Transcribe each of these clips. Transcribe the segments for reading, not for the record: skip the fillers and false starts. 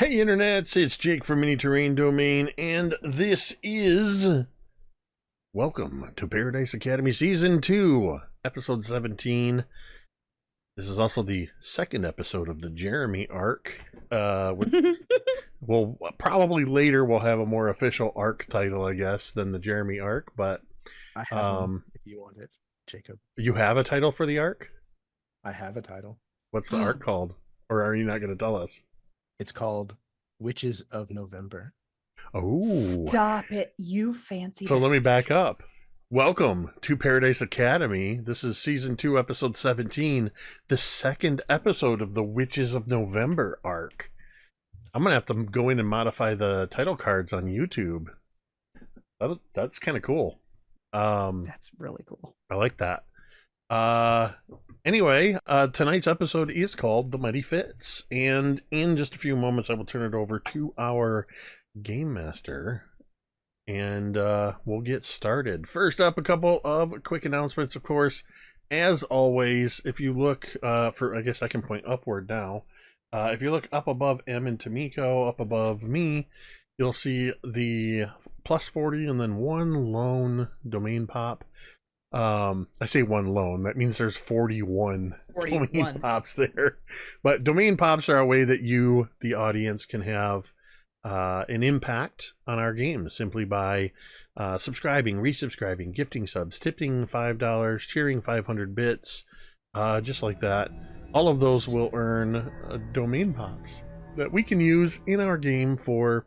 Hey internets, it's Jake from Mini Terrain Domain, and this is Welcome to Paradise Academy Season 2, Episode 17. This is also the second episode of the Jeremy arc. Well, probably later we'll have a more official arc title, I guess, than the Jeremy arc, but I have one if you want it, Jacob. you have a title for the arc? I have a title. What's the arc called? Or are you not going to tell us? It's called Witches of November. Oh. Stop it, you fancy So let me bastard. back up. Welcome to Paradise Academy. This is Season 2, Episode 17, the second episode of the Witches of November arc. I'm going to have to go in and modify the title cards on YouTube. That's kind of cool. That's really cool. I like that. Anyway, tonight's episode is called The Mighty Fitz, and in just a few moments I will turn it over to our Game Master, and we'll get started. First up, a couple of quick announcements, of course. As always, if you look I guess I can point upward now. If you look up above M and Tamiko, up above me, you'll see the plus 40 and then one lone domain pop. I say one lone, that means there's 41 domain pops there. But domain pops are a way that you, the audience, can have an impact on our games simply by subscribing, resubscribing, gifting subs, tipping $5, cheering 500 bits, just like that. All of those will earn domain pops that we can use in our game for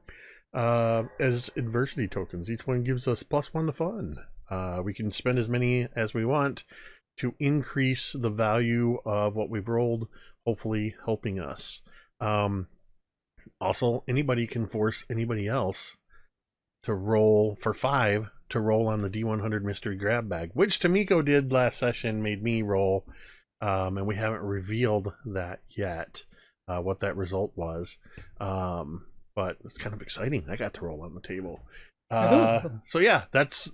as adversity tokens. Each one gives us +1 to fun. We can spend as many as we want to increase the value of what we've rolled, hopefully helping us. Also, anybody can force anybody else to roll for 5 to roll on the D100 mystery grab bag, which Tamiko did last session, made me roll, and we haven't revealed that yet, what that result was. But it's kind of exciting. I got to roll on the table. So yeah, that's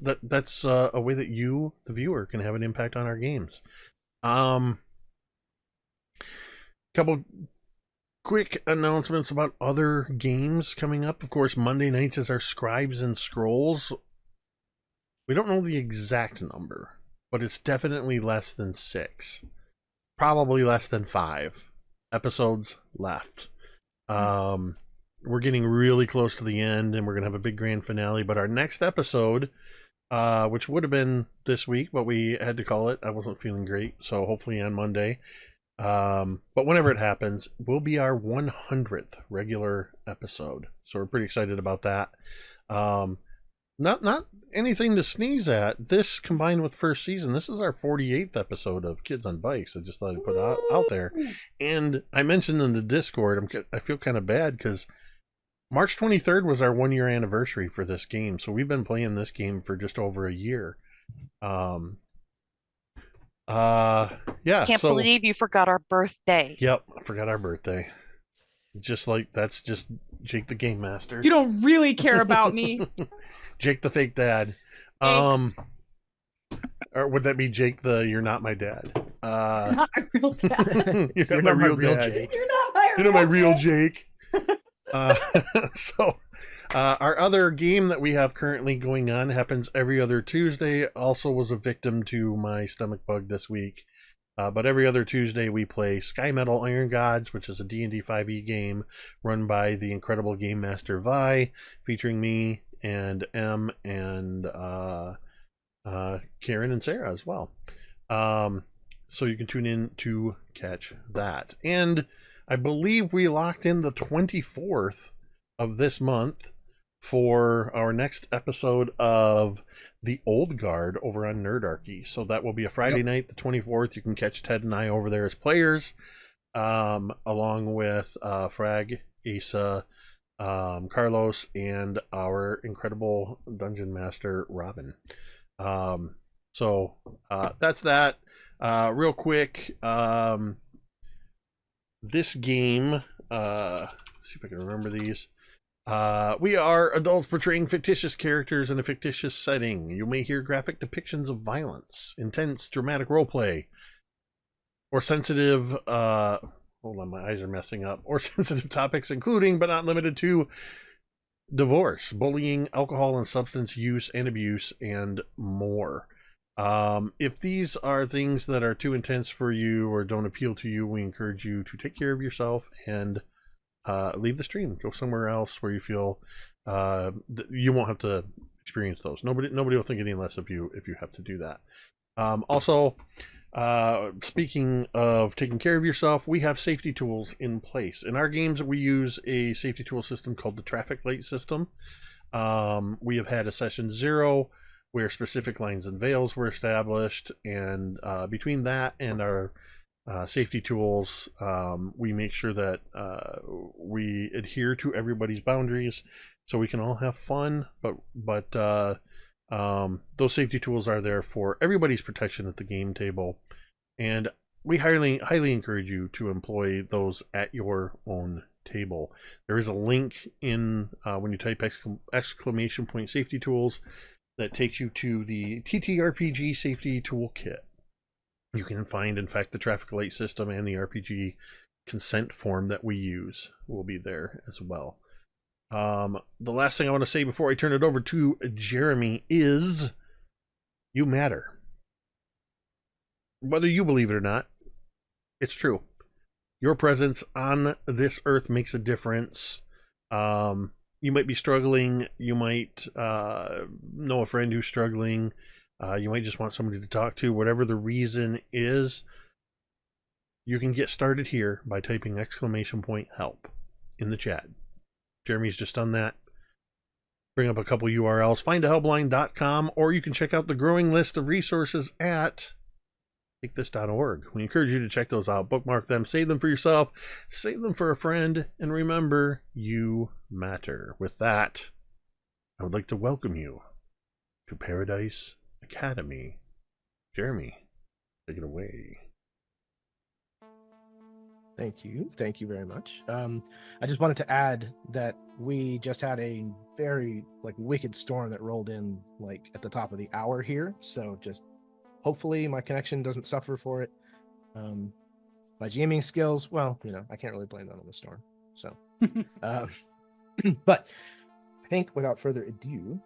a way that you, the viewer, can have an impact on our games. Couple quick announcements about other games coming up. Of course, Monday nights is our Scribes and Scrolls. We don't know the exact number, but it's definitely less than 6, probably less than 5 episodes left. We're getting really close to the end, and we're going to have a big grand finale. But our next episode, which would have been this week, but we had to call it. I wasn't feeling great, so hopefully on Monday. But whenever it happens, will be our 100th regular episode. So we're pretty excited about that. Not anything to sneeze at. This, combined with first season, this is our 48th episode of Kids on Bikes. I just thought I'd put it out there. And I mentioned in the Discord, I feel kind of bad because March 23rd was our 1-year anniversary for this game, so we've been playing this game for just over a year. Yeah. Can't believe you forgot our birthday. Yep, I forgot our birthday. Just like, that's just Jake the Game Master. You don't really care about me. Jake the fake dad. Thanks. Or would that be Jake the You're Not My Dad? Not my real dad. You're not my real dad. Jake. You're not my real Jake. So our other game that we have currently going on happens every other Tuesday. Also was a victim to my stomach bug this week. But every other Tuesday we play Sky Metal Iron Gods, which is a D&D 5e game run by the incredible Game Master Vi, featuring me and M and Karen and Sarah as well. So you can tune in to catch that. And I believe we locked in the 24th of this month for our next episode of The Old Guard over on Nerdarchy. So that will be a Friday night, the 24th. You can catch Ted and I over there as players, along with Frag, Asa, Carlos, and our incredible Dungeon Master, Robin. So that's that. Real quick, this game, see if I can remember these. We are adults portraying fictitious characters in a fictitious setting. You may hear graphic depictions of violence, intense dramatic roleplay, or sensitive hold on, my eyes are messing up, or sensitive topics, including but not limited to divorce, bullying, alcohol and substance use and abuse, and more. If these are things that are too intense for you or don't appeal to you, we encourage you to take care of yourself and leave the stream. Go somewhere else where you feel you won't have to experience those. Nobody will think any less of you if you have to do that. Also, speaking of taking care of yourself, we have safety tools in place. In our games, we use a safety tool system called the traffic light system. We have had a session 0 where specific lines and veils were established, and between that and our safety tools, we make sure that we adhere to everybody's boundaries so we can all have fun, but those safety tools are there for everybody's protection at the game table, and we highly encourage you to employ those at your own table. There is a link in when you type exclamation point safety tools that takes you to the TTRPG safety toolkit. You can find, in fact, the traffic light system and the RPG consent form that we use will be there as well. The last thing I want to say before I turn it over to Jeremy is you matter. Whether you believe it or not, it's true. Your presence on this earth makes a difference. You might be struggling. You might know a friend who's struggling. You might just want somebody to talk to. Whatever the reason is, you can get started here by typing exclamation point help in the chat. Jeremy's just done that. Bring up a couple URLs. Findahelpline.com, or you can check out the growing list of resources at takethis.org. We encourage you to check those out, bookmark them, save them for yourself, save them for a friend, and remember, you matter. With that, I would like to welcome you to Paradise Academy. Jeremy, take it away. Thank you very much. I just wanted to add that we just had a very wicked storm that rolled in at the top of the hour here, so just hopefully my connection doesn't suffer for it. My GMing skills, well, I can't really blame that on the storm. So, but I think without further ado,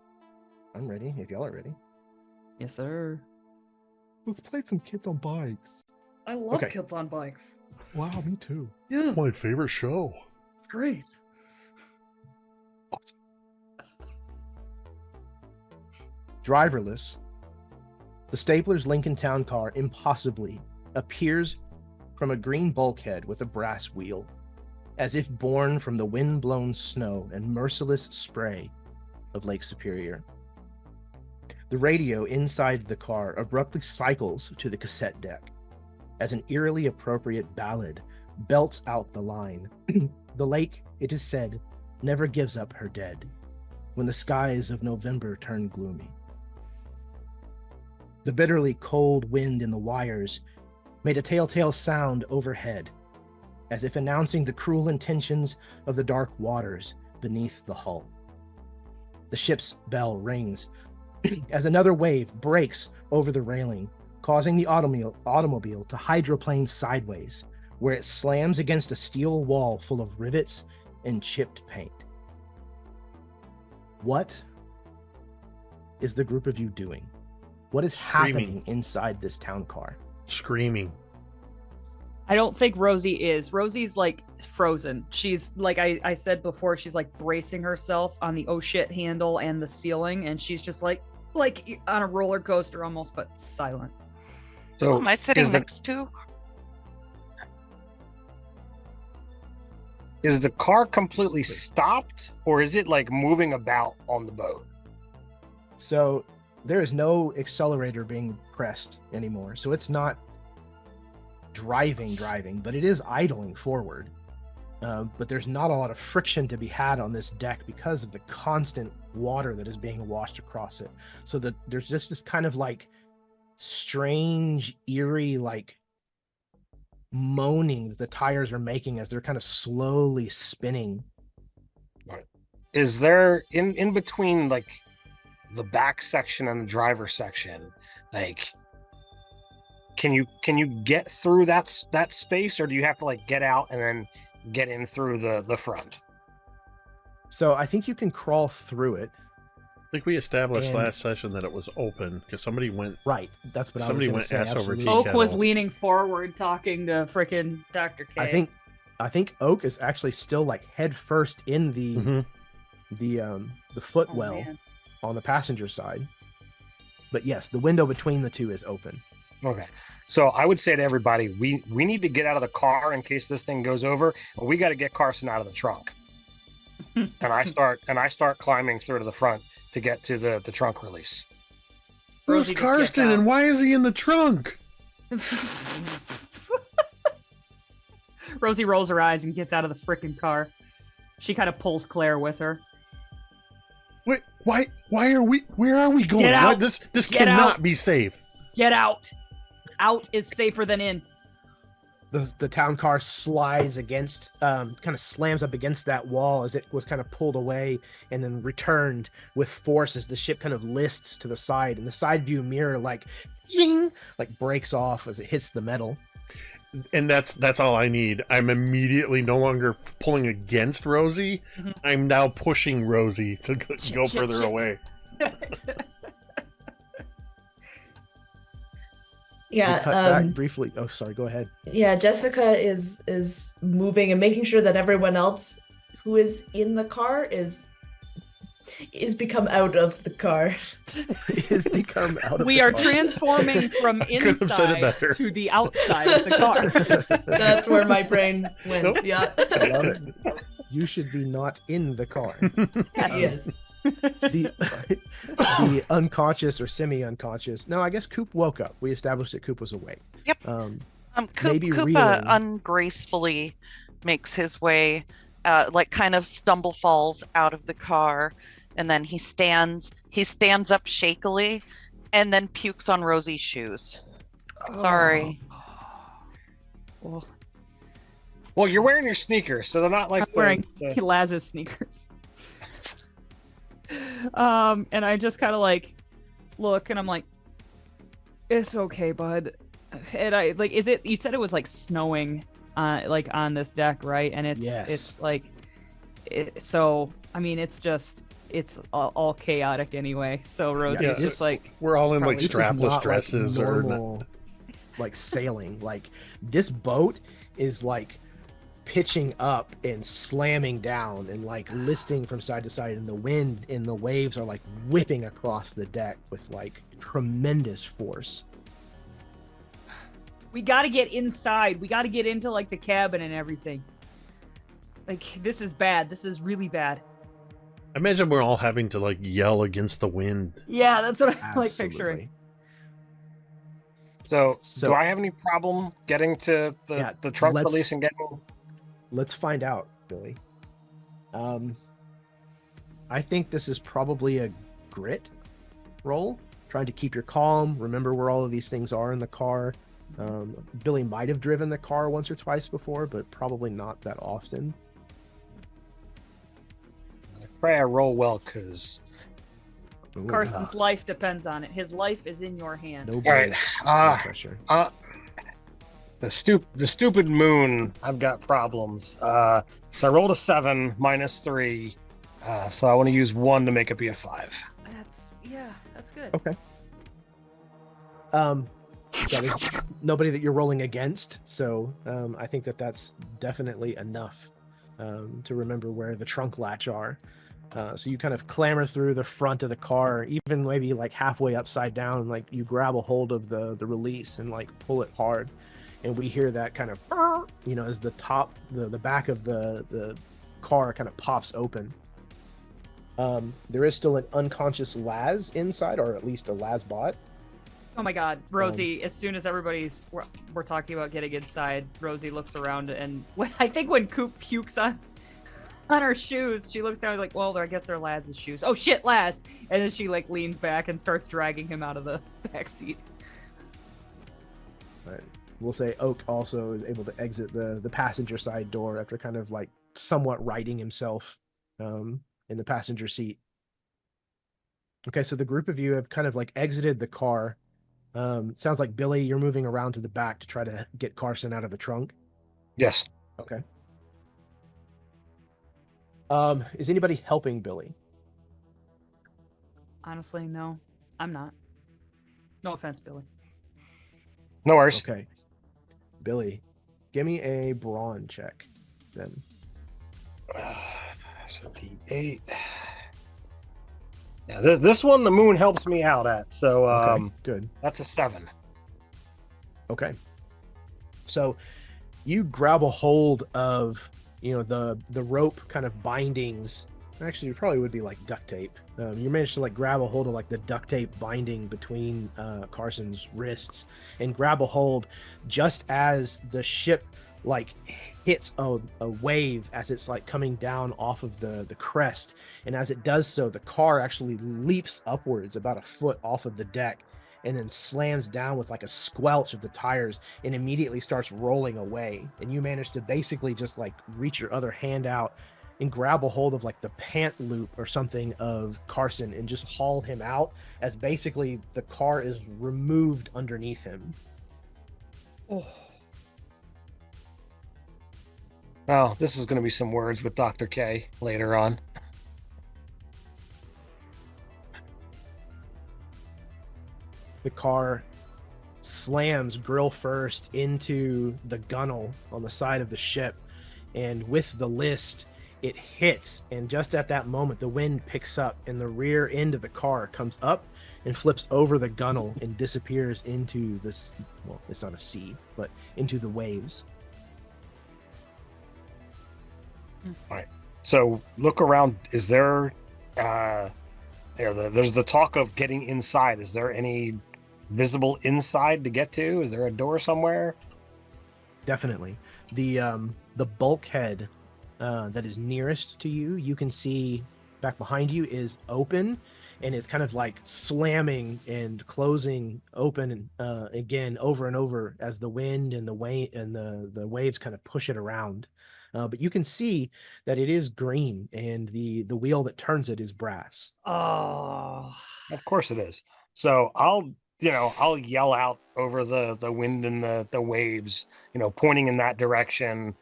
I'm ready. If y'all are ready, Yes, sir. let's play some Kids on Bikes. I love Okay. Kids on Bikes. Wow, me too. Yeah, My favorite show. it's great. Awesome. Driverless, the Stapler's Lincoln Town car impossibly appears from a green bulkhead with a brass wheel, as if born from the wind-blown snow and merciless spray of Lake Superior. The radio inside the car abruptly cycles to the cassette deck as an eerily appropriate ballad belts out the line. The lake, it is said, never gives up her dead when the skies of November turn gloomy. The bitterly cold wind in the wires made a telltale sound overhead, as if announcing the cruel intentions of the dark waters beneath the hull. The ship's bell rings as another wave breaks over the railing, causing the automobile to hydroplane sideways, where it slams against a steel wall full of rivets and chipped paint. What is the group of you doing? What is happening inside this town car? Screaming. I don't think Rosie is. Rosie's frozen. She's I said before, she's bracing herself on the oh shit handle and the ceiling, and she's just like on a roller coaster almost, but silent. Who So am I sitting next to? is the car completely stopped, or is it moving about on the boat? So there is no accelerator being pressed anymore. So it's not driving, but it is idling forward. But there's not a lot of friction to be had on this deck because of the constant water that is being washed across it. So that there's just this kind of strange, eerie, moaning that the tires are making as they're kind of slowly spinning. Is there in between the back section and the driver section, can you get through that space, or do you have to like get out and then get in through the front? So I think you can crawl through it. I think we established And- last session that it was open because somebody went. Right. That's what Somebody I was went going to ass say. over absolutely. tea Oak was kettle. leaning forward talking to frickin' Dr. K. I think Oak is actually still like head first in the Mhm. the footwell man. on the passenger side. But yes, the window between the two is open. Okay. So I would say to everybody, we need to get out of the car in case this thing goes over, and we got to get Carson out of the trunk. and I start climbing through to the front to get to the trunk release. Who's Rosie just gets Karsten out. and why is he in the trunk? Rosie rolls her eyes and gets out of the frickin' car. She kind of pulls Claire with her. Wait, why are we? Where are we going? Get out! What? This Get cannot out! be safe. Get out! Out is safer than in. The town car slides against, kind of slams up against that wall as it was kind of pulled away and then returned with force as the ship kind of lists to the side, and the side view mirror like zing, like breaks off as it hits the metal. And that's all I need. I'm immediately no longer pulling against Rosie. Mhm. I'm now pushing Rosie to go Shit, further shit. away. We Yeah, cut back briefly. Oh, sorry. Go ahead. yeah. Jessica is moving and making sure that everyone else who is in the car is become out of the car. Has become out of We the are car. transforming from Couldn't have said it inside better. to the outside of the car. That's where my brain went. Nope. Yeah. I love it. You should be not in the car. Yes. The unconscious or semi-unconscious. No, I guess Coop woke up. We established that Coop was awake. Yep. Maybe Koopa reeling. ungracefully makes his way, like kind of stumble falls out of the car, and then he stands up shakily, and then pukes on Rosie's shoes. Sorry. Well, Well, you're wearing your sneakers, so they're not like I'm wearing the- Laz's sneakers. And I just kind of like look, and I'm like, "It's okay, bud." And I like, is it? You said it was like snowing, like on this deck, right? And it's Yes. like, so I mean, it's all chaotic anyway. So Rosie's Yeah, just like, We're all It's in like probably- This is strapless not dresses like or normal, like sailing. Like this boat is like pitching up and slamming down and like listing from side to side, and the wind and the waves are like whipping across the deck with like tremendous force. we got to get inside. We got to get into like the cabin and everything. Like this is bad. This is really bad. I imagine we're all having to like yell against the wind. Yeah, that's what I like picturing. Absolutely. So, do I have any problem getting to the trunk let's- release and getting? Let's find out, Billy. I think this is probably a grit roll, trying to keep your calm, remember where all of these things are in the car. Billy might have driven the car once or twice before, but probably not that often. I pray I roll well, because Ooh, Carson's life depends on it. His life is in your hands. no all right. no pressure. The stupid moon. I've got problems. So I rolled a 7 minus 3. So I want to use 1 to make it be a 5. That's good. Okay. That is nobody that you're rolling against, so I think that's definitely enough to remember where the trunk latch are. So you kind of clamber through the front of the car, even maybe like halfway upside down, like you grab a hold of the release and like pull it hard, and we hear that kind of, as the back of the car kind of pops open. There is still an unconscious Laz inside, or at least a Laz bot. Oh my God, Rosie! As soon as we're talking about getting inside, Rosie looks around, and I think when Coop pukes on her shoes, she looks down and like, well, I guess they're Laz's shoes. Oh shit, Laz! And then she like leans back and starts dragging him out of the back seat. Right. We'll say Oak also is able to exit the passenger side door after kind of like somewhat righting himself in the passenger seat. Okay, so the group of you have kind of like exited the car. Sounds like Billy, you're moving around to the back to try to get Carson out of the trunk. Yes. Okay. Is anybody helping Billy? Honestly, no, I'm not. No offense, Billy. No worries. Okay. Billy, give me a brawn check then. So D8. Yeah, this one the moon helps me out at. So Okay, good. that's a 7. Okay. So you grab a hold of, the rope kind of bindings. Actually, it probably would be like duct tape. You managed to like grab a hold of like the duct tape binding between Carson's wrists and grab a hold just as the ship like hits a wave as it's like coming down off of the crest. And as it does so, the car actually leaps upwards about a foot off of the deck and then slams down with like a squelch of the tires and immediately starts rolling away. And you manage to basically just like reach your other hand out and grab a hold of like the pant loop or something of Carson and just haul him out as basically the car is removed underneath him. Oh, Well, this is going to be some words with Dr. K later on. The car slams grill first into the gunnel on the side of the ship, and with the list it hits, and just at that moment the wind picks up and the rear end of the car comes up and flips over the gunnel and disappears into this, well, it's not a sea, but into the waves. All right. So look around. Is there there's the talk of getting inside. Is there any visible inside to get to? Is there a door somewhere? Definitely. The bulkhead that is nearest to you, you can see back behind you is open, and it's kind of like slamming and closing open again over and over as the wind and the waves kind of push it around. But you can see that it is green, and the wheel that turns it is brass. oh, Of course it is. So I'll yell out over the wind and the waves, pointing in that direction,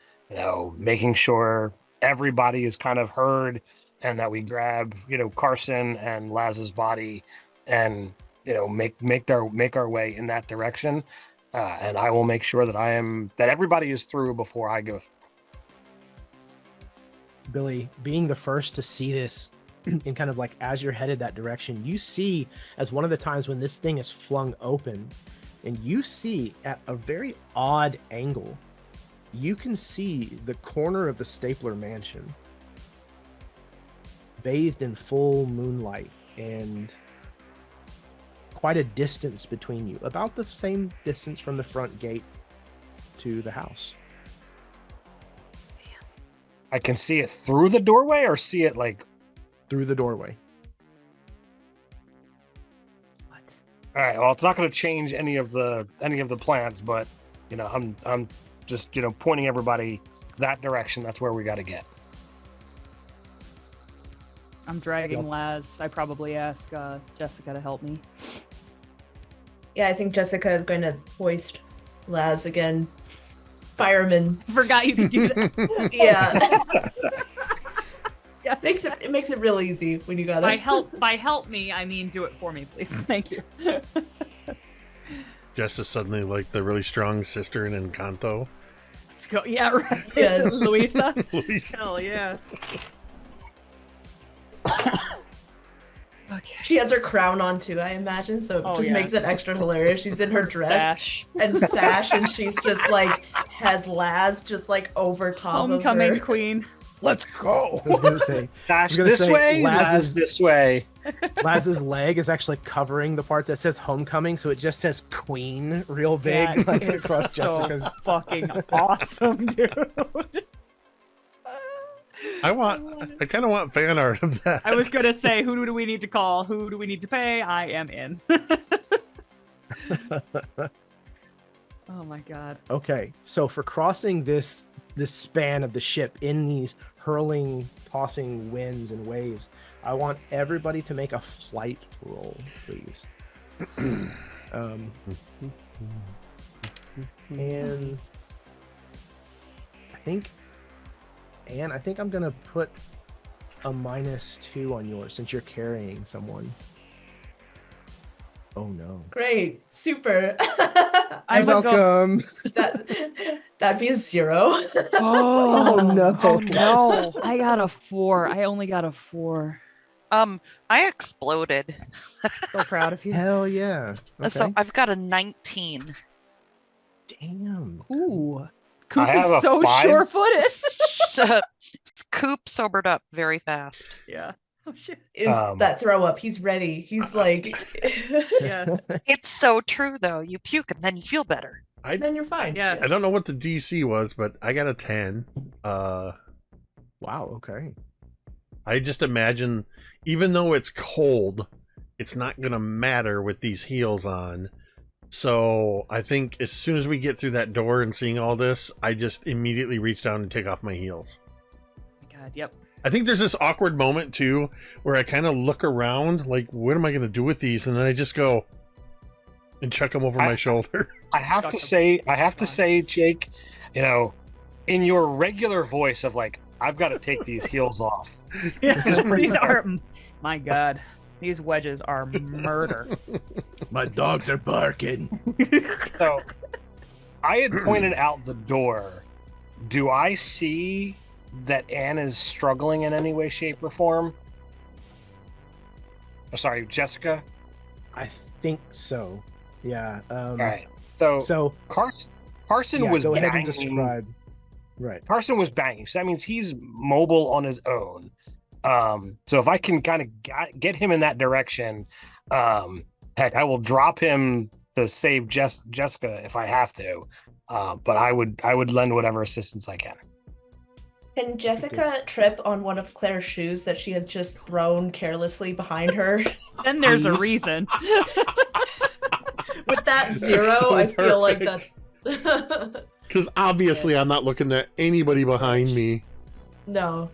making sure everybody is kind of heard, and that we grab, Carson and Laz's body and, make our way in that direction. And I will make sure that everybody is through before I go through. Billy, being the first to see this, and kind of like as you're headed that direction, you see as one of the times when this thing is flung open, and you see at a very odd angle, you can see the corner of the Stapler mansion bathed in full moonlight, and quite a distance between you, about the same distance from the front gate to the house. I can see it through the doorway, or see it like Through the doorway. what? all right. Well, it's not going to change any of the plans, but I'm just pointing everybody that direction. That's where we got to get. I'm dragging Yep. Laz. I probably ask Jessica to help me. Yeah, I think Jessica is going to hoist Laz again. Fireman. Forgot you could do that. Yeah. Yeah. It makes it real easy when you got By it. help me, I mean do it for me, please. Thank you. Jess is suddenly like the really strong sister in Encanto. Let's go. Yeah, right. Yes. Luisa. Luisa. Hell yeah. Okay. She has her crown on too, I imagine, so it Oh, just yeah. makes it extra hilarious. She's in her dress Sash. and sash, and she's just like has Laz just like over top Homecoming of her. queen. Let's go. I was going to say, Dash gonna this say way, Laz Laz is- this way. Laz's leg is actually covering the part that says homecoming, so it just says queen real big, That like is across so Jessica's. fucking awesome, dude. I kind of want fan art of that. I was gonna say, who do we need to call? Who do we need to pay? I am in. Oh my god. Okay, so for crossing this span of the ship in these hurling, tossing winds and waves, I want everybody to make a flight roll, please. And I think I'm gonna put a -2 on yours since you're carrying someone. Oh no. Great. Super. I You're would go- welcome. That'd be a 0. Oh no. Oh no. I got a 4. I only got a 4. I exploded. So proud of you. Hell yeah. So Okay. I've got a 19. Damn. Ooh. Coop have a is so 5. sure-footed. Coop sobered up very fast. Yeah. Oh shit. Is that throw up? He's ready. He's like, Yes. It's so true, though. You puke and then you feel better. then you're fine. Yes. I don't know what the DC was, but I got a 10. Wow, okay. I just imagine, even though it's cold, it's not going to matter with these heels on. So I think as soon as we get through that door and seeing all this, I just immediately reach down and take off my heels. God, yep. I think there's this awkward moment too where I kind of look around like, what am I going to do with these? And then I just go and chuck them over my shoulder. I have to say, Jake, you know, in your regular voice of like, I've got to take these heels off. These are, my God, these wedges are murder. My dogs are barking. So I had pointed out the door. Do I see that Anne is struggling in any way, shape, or form? Oh, sorry, Jessica? I think so. Yeah. All right. So Carson yeah, was go ahead and banging. describe. Right. Carson was banging, so that means he's mobile on his own. So if I can kind of get him in that direction, heck, I will drop him to save Jessica if I have to. But I would lend whatever assistance I can. Can Jessica trip on one of Claire's shoes that she has just thrown carelessly behind her? Then there's a Please. reason. With that 0, so I feel like perfect. that's Because obviously I'm not looking at anybody behind me. no.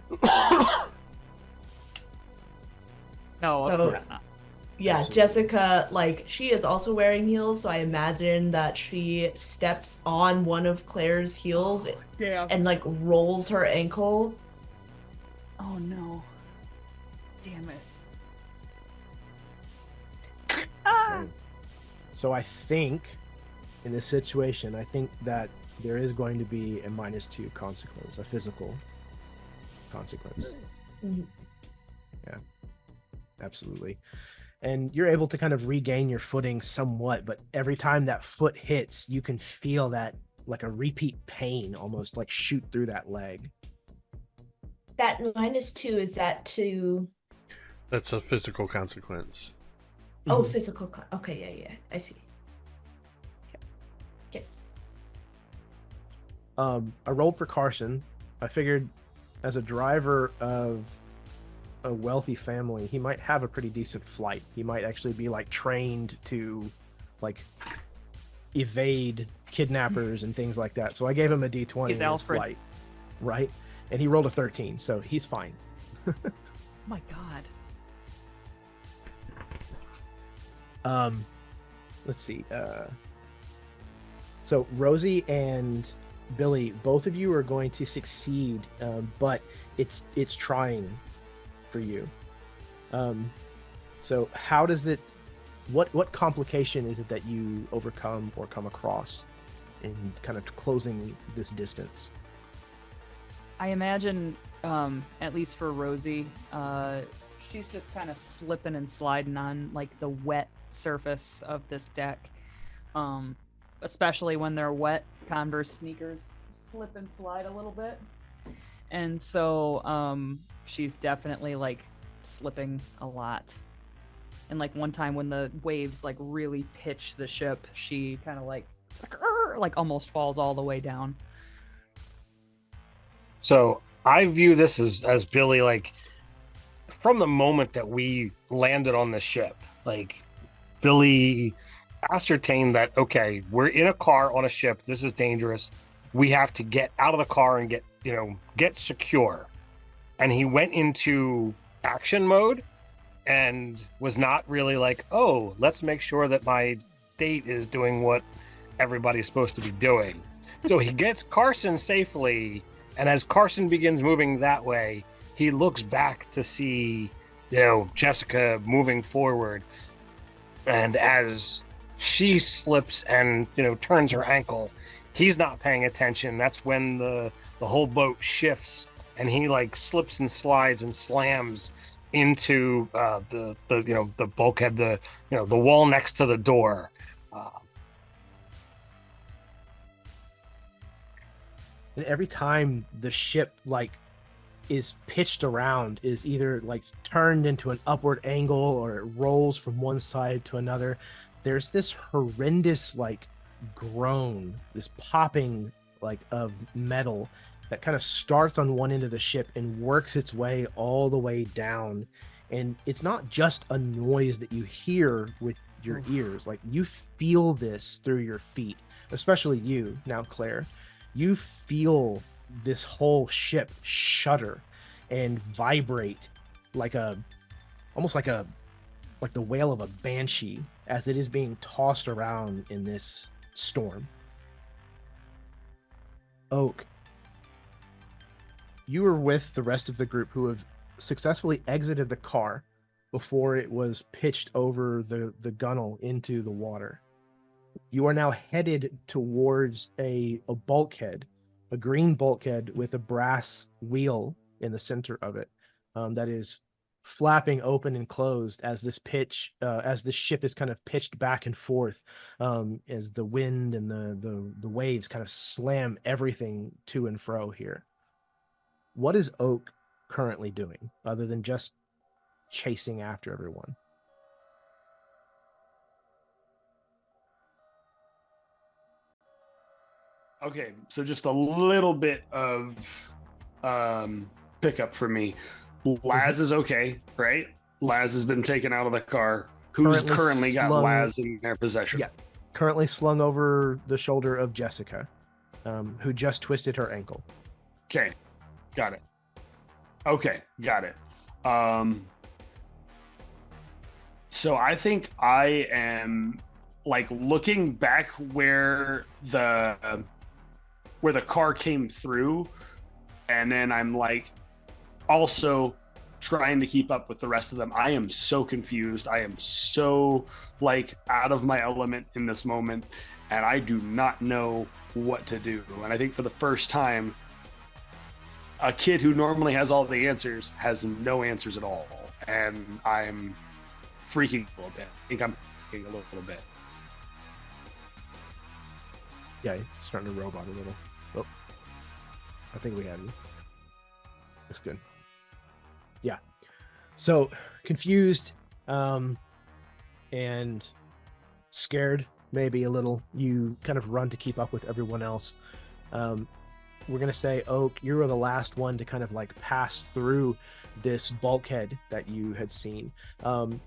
No, of So- course not. Yeah, Absolutely. Jessica, like, she is also wearing heels, so I imagine that she steps on one of Claire's heels Yeah. and, like, rolls her ankle. Oh no. Damn it. Ah! So I think in this situation, I think that there is going to be a -2 consequence, a physical consequence. Mhm. Yeah, absolutely. And you're able to kind of regain your footing somewhat, but every time that foot hits, you can feel that like a repeat pain almost like shoot through that leg. That -2, is that to... That's a physical consequence. Oh, physical... Okay, yeah, I see. I rolled for Carson. I figured as a driver of a wealthy family, he might have a pretty decent flight. He might actually be like trained to like evade kidnappers and things like that. So I gave him a D20 He's in his Alfred. flight, right? And he rolled a 13, so he's fine. Oh my God. Let's see. So Rosie and Billy, both of you are going to succeed, but it's trying for you. So how does it? What complication is it that you overcome or come across in kind of closing this distance? I imagine, at least for Rosie, she's just kind of slipping and sliding on like the wet surface of this deck. Especially when they're wet, Converse sneakers slip and slide a little bit. And so she's definitely like slipping a lot. And like one time when the waves like really pitch the ship, she kind of like almost falls all the way down. So I view this as Billy, like from the moment that we landed on the ship, like Billy ascertained that, okay, we're in a car on a ship. This is dangerous. We have to get out of the car and get secure. And he went into action mode and was not really like, oh, let's make sure that my state is doing what everybody's supposed to be doing. So he gets Carson safely, and as Carson begins moving that way, he looks back to see, Jessica moving forward. And as she slips and, turns her ankle, he's not paying attention. That's when the whole boat shifts, and he like slips and slides and slams into the bulkhead, the wall next to the door. And every time the ship like is pitched around, is either like turned into an upward angle or it rolls from one side to another, there's this horrendous like groan, this popping like of metal that kind of starts on one end of the ship and works its way all the way down. And it's not just a noise that you hear with your ears, like you feel this through your feet, especially you now, Claire. You feel this whole ship shudder and vibrate like almost like the wail of a banshee as it is being tossed around in this storm. Oak, you were with the rest of the group who have successfully exited the car before it was pitched over the gunnel into the water. You are now headed towards a bulkhead, a green bulkhead with a brass wheel in the center of it, that is flapping open and closed as this ship is kind of pitched back and forth, as the wind and the waves kind of slam everything to and fro here. What is Oak currently doing other than just chasing after everyone? Okay, so just a little bit of pickup for me. Laz is okay, right? Laz has been taken out of the car. Who's currently got Laz in their possession? Yeah, currently slung over the shoulder of Jessica, who just twisted her ankle. Okay, got it. Okay, got it. So I think I am like looking back where the car came through, and then I'm like also trying to keep up with the rest of them. I am so confused. I am so like out of my element in this moment, and I do not know what to do. And I think for the first time, a kid who normally has all the answers has no answers at all, and I'm freaking a little bit. I think I'm freaking a little bit. Yeah, starting to robot a little. Oh, I think we have you. That's good. Yeah. So confused, and scared, maybe a little. You kind of run to keep up with everyone else. We're gonna say, Oak, you were the last one to kind of like pass through this bulkhead that you had seen.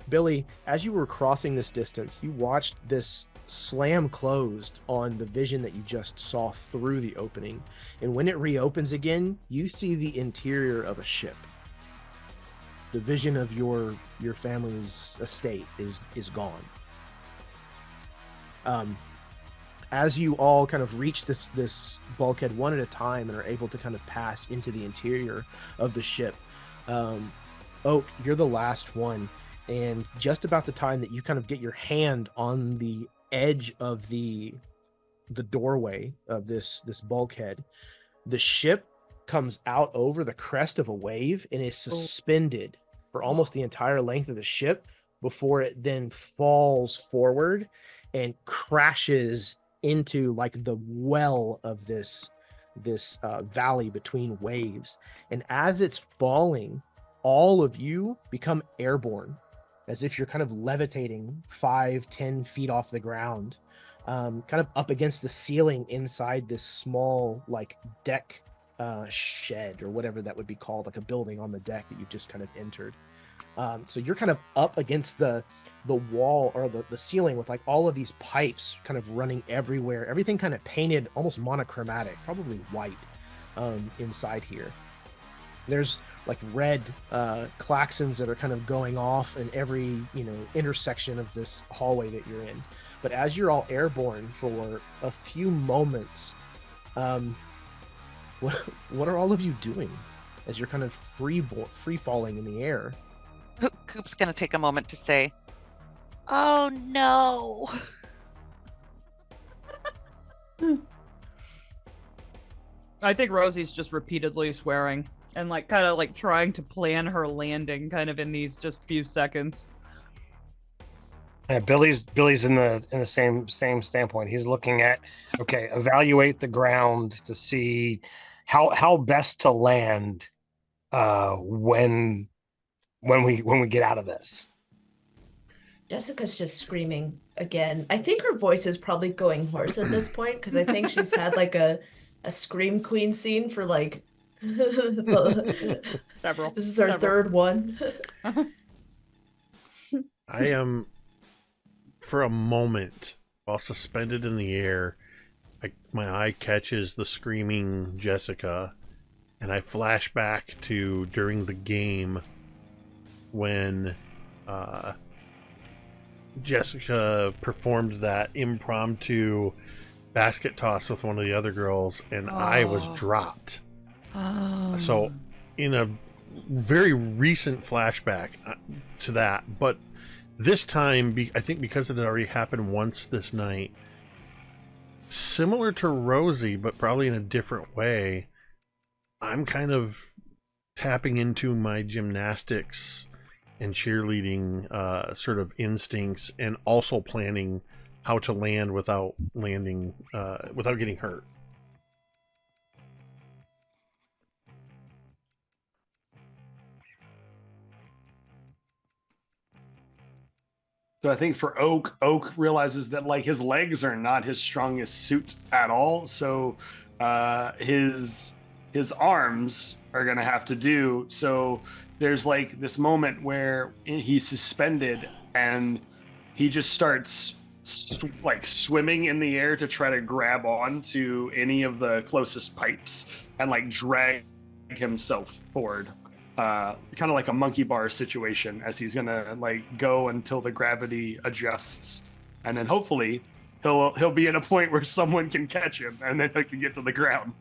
Billy, as you were crossing this distance, you watched this slam closed on the vision that you just saw through the opening, and when it reopens again, you see the interior of a ship. The vision of your family's estate is gone. As you all kind of reach this bulkhead one at a time and are able to kind of pass into the interior of the ship, Oak, you're the last one, and just about the time that you kind of get your hand on the edge of the doorway of this bulkhead, the ship comes out over the crest of a wave and is suspended for almost the entire length of the ship before it then falls forward and crashes into like the well of this valley between waves. And as it's falling, all of you become airborne, as if you're kind of levitating 5-10 feet off the ground, kind of up against the ceiling inside this small like deck shed or whatever that would be called, like a building on the deck that you've just kind of entered. So you're kind of up against the wall or the ceiling with like all of these pipes kind of running everywhere, everything kind of painted almost monochromatic, probably white, inside here. There's like red claxons that are kind of going off in every intersection of this hallway that you're in. But as you're all airborne for a few moments, what are all of you doing as you're kind of free falling in the air? Coop's gonna take a moment to say, "Oh no." I think Rosie's just repeatedly swearing and like kind of like trying to plan her landing kind of in these just few seconds. Yeah, Billy's in the same standpoint. He's looking at, okay, evaluate the ground to see how best to land when we get out of this. Jessica's just screaming again. I think her voice is probably going hoarse at this point because I think she's had like a scream queen scene for like Several. This is our third one. I am, for a moment, while suspended in the air, my eye catches the screaming Jessica, and I flash back to during the game when Jessica performed that impromptu basket toss with one of the other girls, and I was dropped. So, in a very recent flashback to that, but this time, I think because it had already happened once this night, similar to Rosie, but probably in a different way, I'm kind of tapping into my gymnastics and cheerleading sort of instincts, and also planning how to land without getting hurt. So I think for Oak realizes that like his legs are not his strongest suit at all. So his arms are gonna have to do. So there's like this moment where he's suspended and he just starts like swimming in the air to try to grab on to any of the closest pipes and like drag himself forward. Kind of like a monkey bar situation, as he's gonna like go until the gravity adjusts, and then hopefully he'll be at a point where someone can catch him, and then he can get to the ground.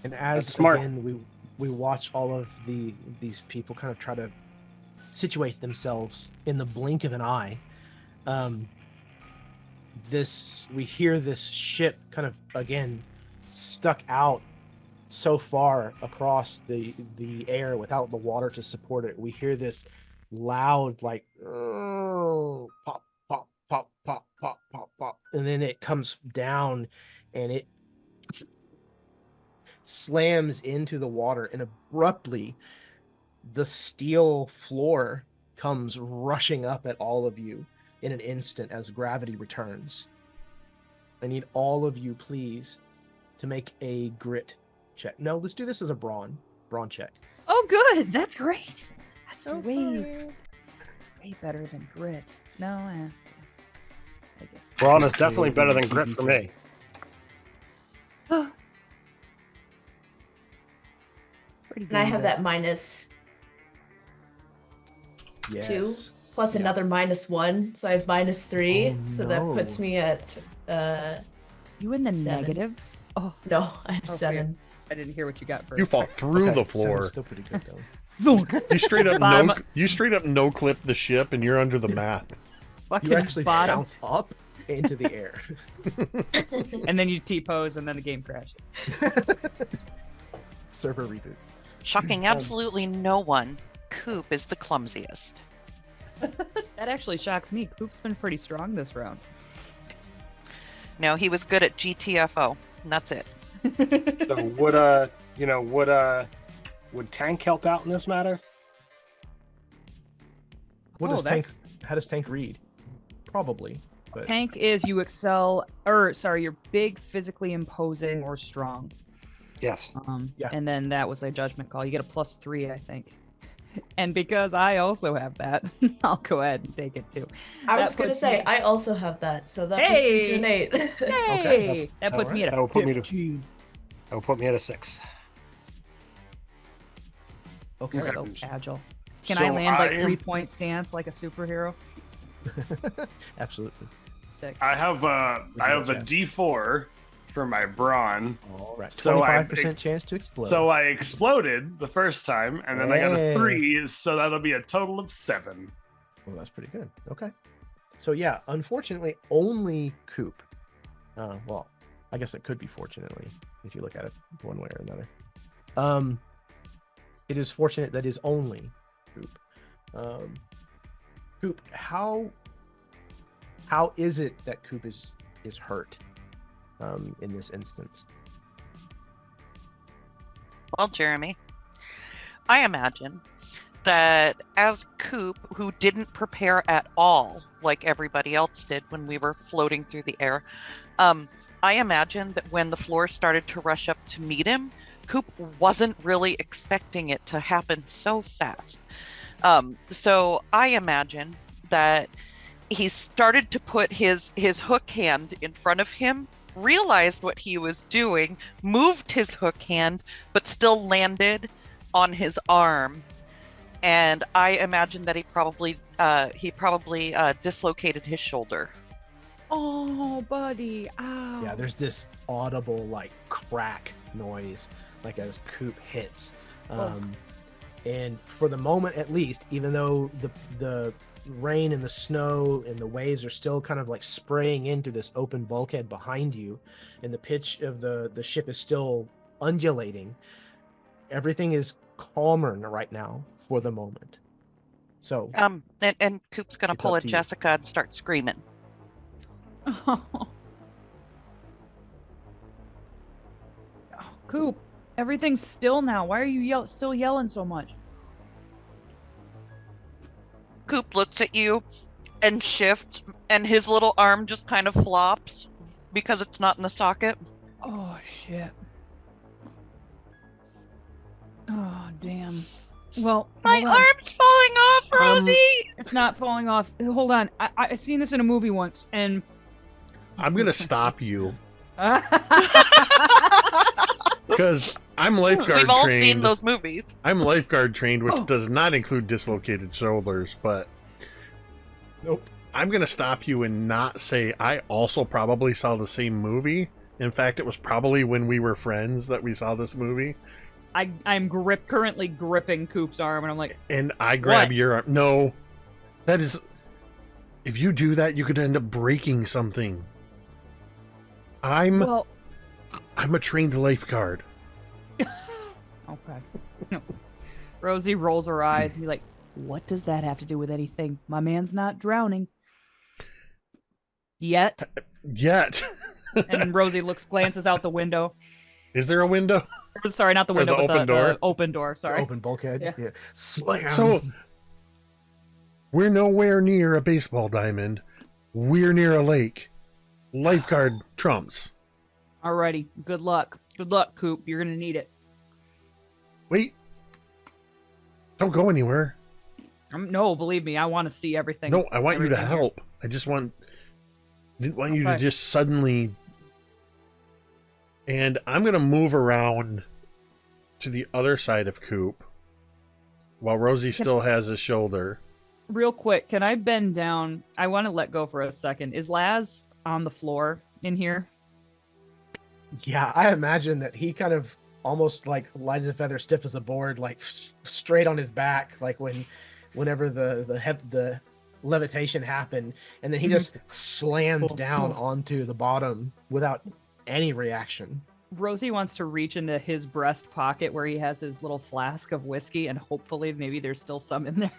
And as smart. again we watch all of these people kind of try to situate themselves in the blink of an eye, we hear this ship kind of again stuck out so far across the air without the water to support it. We hear this loud like pop pop pop pop pop pop pop, and then it comes down and it slams into the and abruptly the steel floor comes rushing up at all of you in an instant as gravity returns. I need all of you please to make a grit check. No, let's do this as a brawn check. Oh, good. That's great. That's Go for way it. better than grit. No, I guess. Brawn is definitely better than grit for me. Oh. Pretty good. And I have that -2 Yes. plus Yeah. another -1, so I have -3. Oh, so that no. puts me at You in the 7. negatives? Oh, no, I have Okay. 7. I didn't hear what you got first. You fall through the Seven's floor. still pretty good though. You straight up Bottom- no clip the ship, and you're under the map. Fucking You actually bottom, bounce up into the air. and then you T-pose, and then the game crashes. Server reboot. Shocking absolutely no one. Coop is the clumsiest. That actually shocks me. Coop's been pretty strong this round. No, he was good at GTFO, and that's it. So would tank help out in this matter? What Oh, does that's- how does tank read? Probably. But Tank is you excel, or sorry, you're big, physically imposing, or strong. Yes. Yeah. And then that was a judgment call. You get a +3, I think. And because I also have that, I'll go ahead and take it too. I That was going to puts say, me- I also have that, so that puts me to an 8. Hey, that puts me at That a will put me to 15. that will put me at a 6. okay. So agile. Can So I land like I am- 3-point stance like a superhero? Absolutely. Sick. I have a Chad. D4 for my brawn. All right. So 25% chance to explode. So I exploded the first time, and then I got a Hey. 3, so that'll be a total of 7. Well, that's pretty good. Okay. So yeah, unfortunately, only Coop. Well, I guess it could be fortunately if you look at it one way or another. It is fortunate that is only Coop. Coop, how is it that Coop is hurt in this instance? Well, Jeremy, I imagine that as Coop, who didn't prepare at all like everybody else did when we were floating through the air, I imagine that when the floor started to rush up to meet him, Coop wasn't really expecting it to happen so fast. So I imagine that he started to put his hook hand in front of him, realized what he was doing, moved his hook hand, but still landed on his arm. And I imagine that he probably dislocated his shoulder. Oh, buddy. Ow. Yeah, there's this audible like crack noise, like as Coop hits. And for the moment, at least, even though the rain and the snow and the waves are still kind of like spraying into this open bulkhead behind you, and the pitch of the ship is still undulating, everything is calmer right now for the moment. So And Coop's gonna It's pull up a to you. Jessica and start screaming. Oh, Coop, everything's still now. Why are you still yelling so much? Coop looks at you and shifts, and his little arm just kind of flops because it's not in the socket. Oh, shit. Oh, damn. Well, My hold on. arm's falling off, Rosie! It's not falling off. Hold on. I seen this in a movie once, and I'm gonna stop you because I'm lifeguard We've all trained. seen those movies. I'm lifeguard trained, which Oh. does not include dislocated shoulders, but nope. I'm going to stop you and not say I also probably saw the same movie. In fact, it was probably when we were friends that we saw this movie. I'm currently gripping Coop's arm, and I'm like, And I grab What? your arm. No, that is. If you do that, you could end up breaking something. I'm well, a trained lifeguard. okay. Rosie rolls her eyes and be like, what does that have to do with anything? My man's not drowning. Yet. Yet. And Rosie glances out the window. Is there a window? Sorry, not the Or window, the but open door? the open door. Sorry. Open bulkhead. Yeah. Slam. So we're nowhere near a baseball diamond. We're near a lake. Lifeguard trumps. Alrighty. Good luck. Good luck, Coop. You're gonna need it. Wait. Don't go anywhere. No, believe me, I want to see everything. No, I want you to everything here. help. I didn't want you to Okay. just suddenly. And I'm going to move around to the other side of Coop while Rosie still has his shoulder. Real quick, can I bend down? I want to let go for a second. Is Laz on the floor in here? Yeah, I imagine that he kind of almost like light as a feather, stiff as a board, like straight on his back, like whenever the levitation happened, and then he just slammed down onto the bottom without any reaction. Rosie wants to reach into his breast pocket where he has his little flask of whiskey, and hopefully maybe there's still some in there.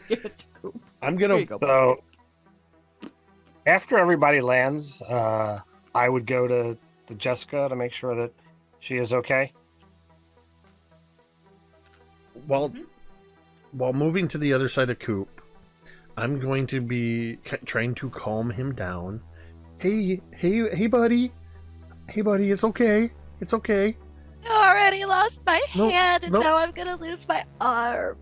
Give it to Coop. I'm There you going to. go. So after everybody lands, I would go to Jessica to make sure that she is okay. While moving to the other side of Coop, I'm going to be trying to calm him down. Hey, buddy. Hey, buddy, it's okay. It's okay. I already lost my No, hand, and no. now I'm gonna lose my arm.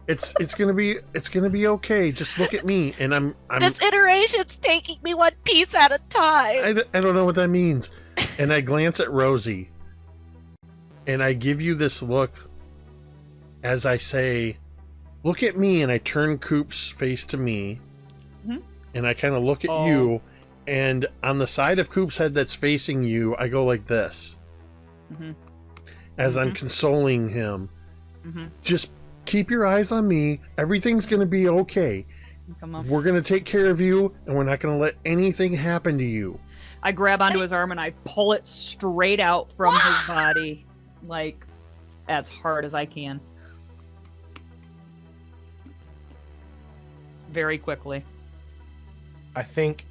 It's gonna be okay. Just look at me, and I'm This iteration's taking me one piece at a time. I don't know what that means. And I glance at Rosie, and I give you this look as I say, look at me, and I turn Coop's face to me, and I kind of look at you, and on the side of Coop's head that's facing you, I go like this. As I'm consoling him. Just keep your eyes on me. Everything's going to be okay. Come on. We're going to take care of you, and we're not going to let anything happen to you. I grab onto his arm and I pull it straight out from his body, like as hard as I can. Very quickly. I think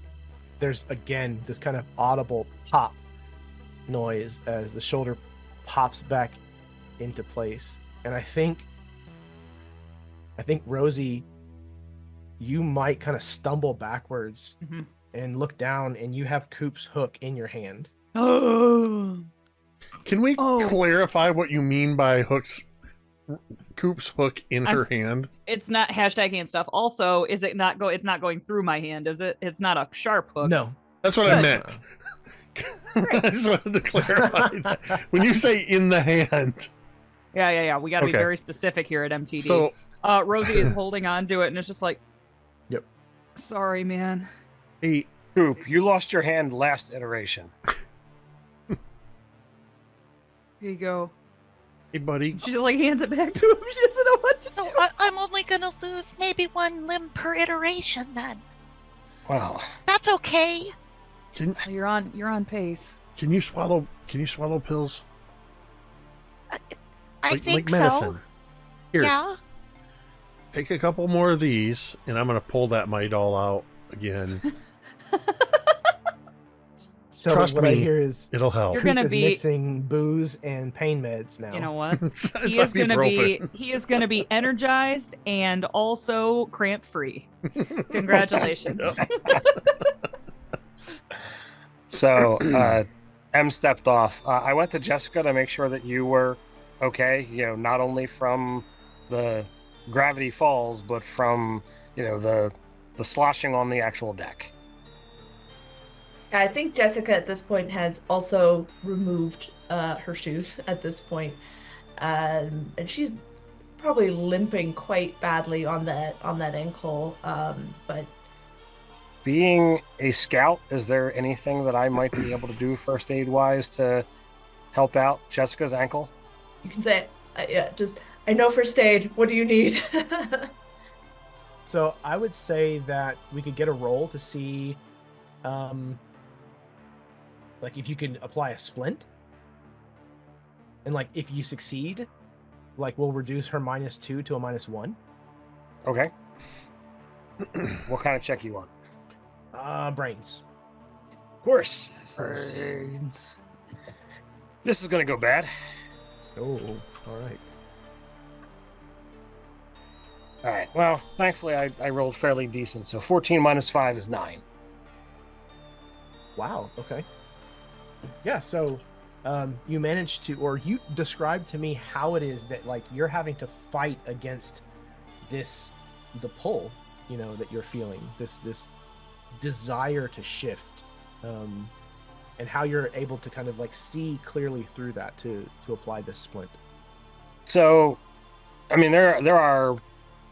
there's again this kind of audible pop noise as the shoulder pops back into place. And I think Rosie, you might kind of stumble backwards and look down, and you have Coop's hook in your hand. Oh. Can we clarify what you mean by Coop's hook in her hand? It's not hashtag hand stuff. Also, is it not it's not going through my hand, is it? It's not a sharp hook. No. That's what I meant. I just wanted to clarify that. When you say in the hand. Yeah. We got to be very specific here at MTD. So Rosie is holding on to it, and it's just like, yep. Sorry, man. Hey, Coop, you lost your hand last iteration. Here you go. Hey, buddy. She just like hands it back to him. She doesn't know what to do. So I'm only gonna lose maybe one limb per iteration then. Wow. That's okay. You're on pace. Can you swallow pills? I like think medicine. so. Here, Yeah. take a couple more of these, and I'm gonna pull that mite all out again. So Trust what me, I hear is it'll help. You're gonna Coop is be mixing booze and pain meds now. You know what? It's He is ibuprofen. gonna be energized and also cramp free. Congratulations. So, M stepped off. I went to Jessica to make sure that you were okay, not only from the gravity falls, but from, the sloshing on the actual deck. I think Jessica at this point has also removed her shoes at this point. And she's probably limping quite badly on that ankle. But Being a scout, is there anything that I might be able to do first aid wise to help out Jessica's ankle? you can say, I know first aid. What do you need? So I would say that we could get a roll to see, like if you can apply a splint, and like if you succeed, like we'll reduce her -2 to a -1. Okay. What kind of check you want? Brains. Of course. Brains. This is going to go bad. Oh, all right. All right. Well, thankfully I rolled fairly decent. So 14 minus 5 is 9. Wow. Okay. Yeah. So, you managed to, or you described to me how it is that like you're having to fight against the pull, that you're feeling, this desire to shift, and how you're able to kind of like see clearly through that to apply this splint. So, I mean, there are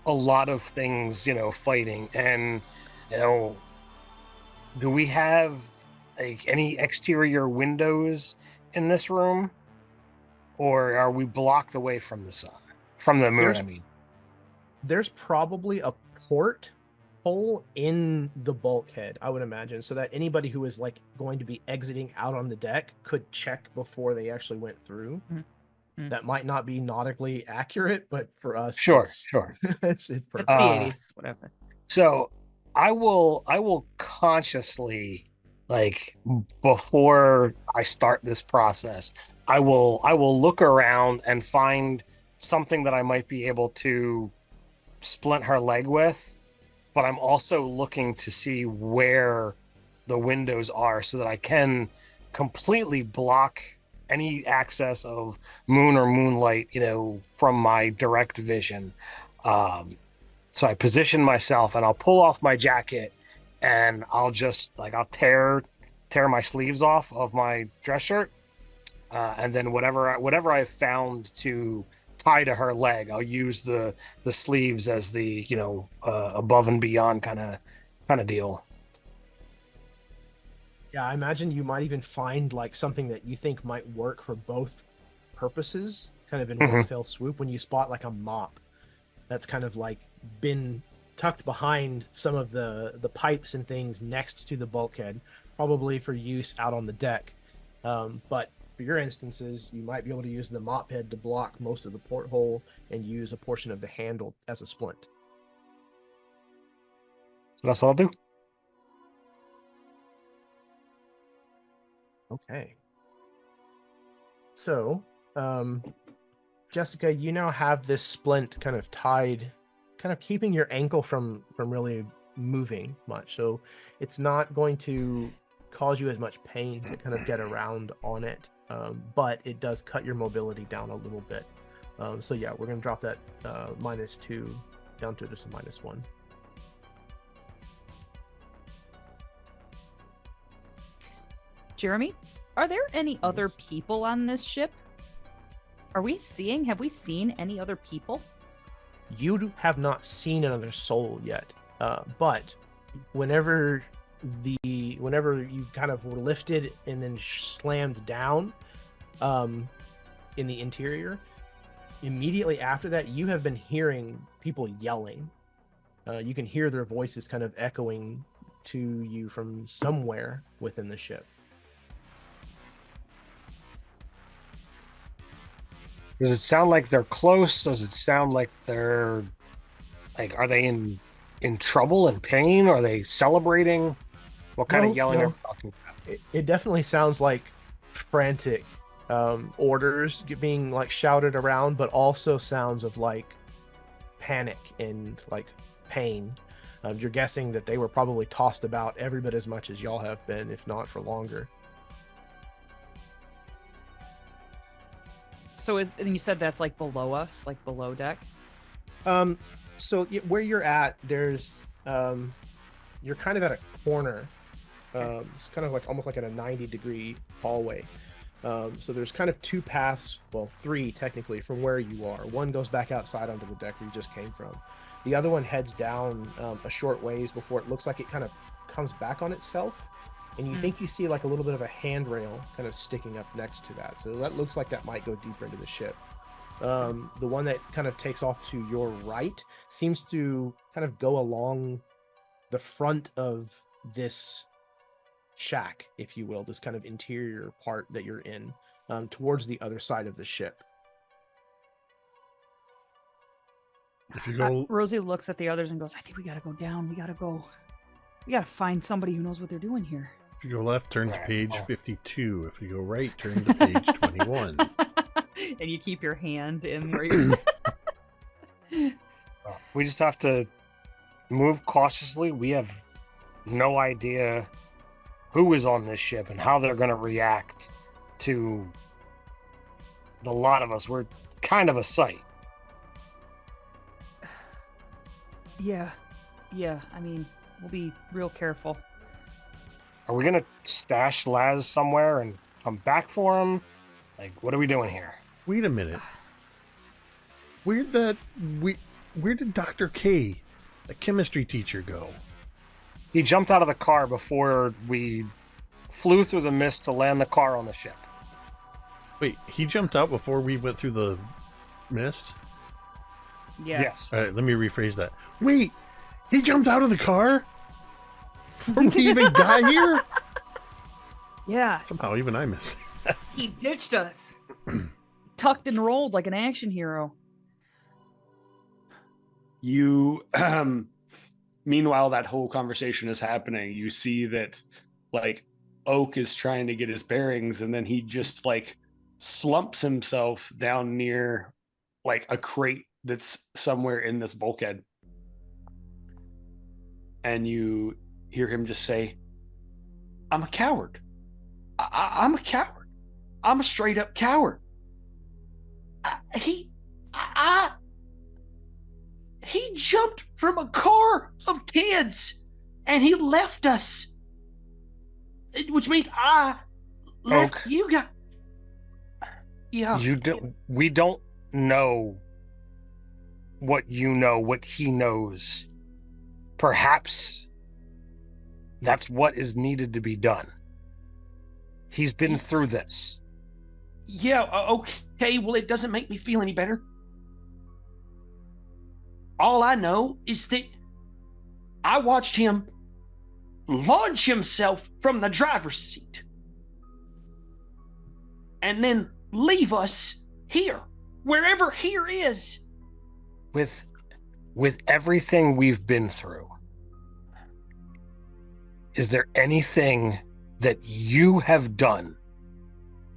a lot of things, fighting, and do we have like any exterior windows in this room, or are we blocked away from the sun, from the moon? There's probably a port hole in the bulkhead, I would imagine, so that anybody who is like going to be exiting out on the deck could check before they actually went through. Mm. That might not be nautically accurate, but for us, Sure. it's perfect. It's the 80s, whatever. So I will consciously, like, before I start this process, I will look around and find something that I might be able to splint her leg with, but I'm also looking to see where the windows are so that I can completely block any access of moon or moonlight, from my direct vision. So I position myself and I'll pull off my jacket and I'll just I'll tear my sleeves off of my dress shirt, and then whatever I've found to tie to her leg, I'll use the sleeves as the above and beyond kind of kind of deal. Yeah, I imagine you might even find like something that you think might work for both purposes, kind of in one fell swoop, when you spot like a mop that's kind of like been tucked behind some of the pipes and things next to the bulkhead, probably for use out on the deck. But for your instances, you might be able to use the mop head to block most of the porthole and use a portion of the handle as a splint. So that's what I'll do. Okay. So, Jessica, you now have this splint kind of tied, kind of keeping your ankle from really moving much. So it's not going to cause you as much pain to kind of get around on it, but it does cut your mobility down a little bit. So yeah, we're going to drop that -2 down to just a -1. Jeremy, are there any other people on this ship? Have we seen any other people? You have not seen another soul yet, but whenever you kind of were lifted and then slammed down in the interior, immediately after that, you have been hearing people yelling. You can hear their voices kind of echoing to you from somewhere within the ship. Does it sound like they're close? Does it sound like they're like, are they in trouble and pain? Are they celebrating? What kind of yelling are we talking about? It definitely sounds like frantic orders being like shouted around, but also sounds of like panic and like pain. You're guessing that they were probably tossed about every bit as much as y'all have been, if not for longer. So and you said that's like below us, like below deck? So where you're at, there's you're kind of at a corner. It's kind of like almost like at a 90-degree hallway. So there's kind of two paths, well, three technically, from where you are. One goes back outside onto the deck where you just came from. The other one heads down a short ways before it looks like it kind of comes back on itself. And you think you see like a little bit of a handrail kind of sticking up next to that. So that looks like that might go deeper into the ship. The one that kind of takes off to your right seems to kind of go along the front of this shack, if you will, this kind of interior part that you're in, towards the other side of the ship. If you go, Rosie looks at the others and goes, I think we gotta go down. We gotta find somebody who knows what they're doing here. if you go left, turn to page 52. If you go right, turn to page 21. And you keep your hand in where you're... We just have to move cautiously. We have no idea who is on this ship and how they're going to react to the lot of us. We're kind of a sight. Yeah. I mean, we'll be real careful. Are we going to stash Laz somewhere and come back for him? Like, what are we doing here? Wait a minute. Where did Dr. K, the chemistry teacher, go? He jumped out of the car before we flew through the mist to land the car on the ship. Wait, he jumped out before we went through the mist? Yes. All right, let me rephrase that. Wait, he jumped out of the car? Before we even got here? Yeah. Somehow even I missed it. He ditched us. Tucked and rolled like an action hero. You, meanwhile, that whole conversation is happening. You see that, like, Oak is trying to get his bearings, and then he just, like, slumps himself down near, like, a crate that's somewhere in this bulkhead. And you hear him just say, I'm a coward. I'm a coward. I'm a straight up coward. He jumped from a car of kids and he left us. Which means I left Oak. you guys. Yeah. We don't know what you know, what he knows. Perhaps That's what is needed to be done. He's been through this. Yeah, okay, well, it doesn't make me feel any better. All I know is that I watched him launch himself from the driver's seat and then leave us here, wherever here is. With everything we've been through, is there anything that you have done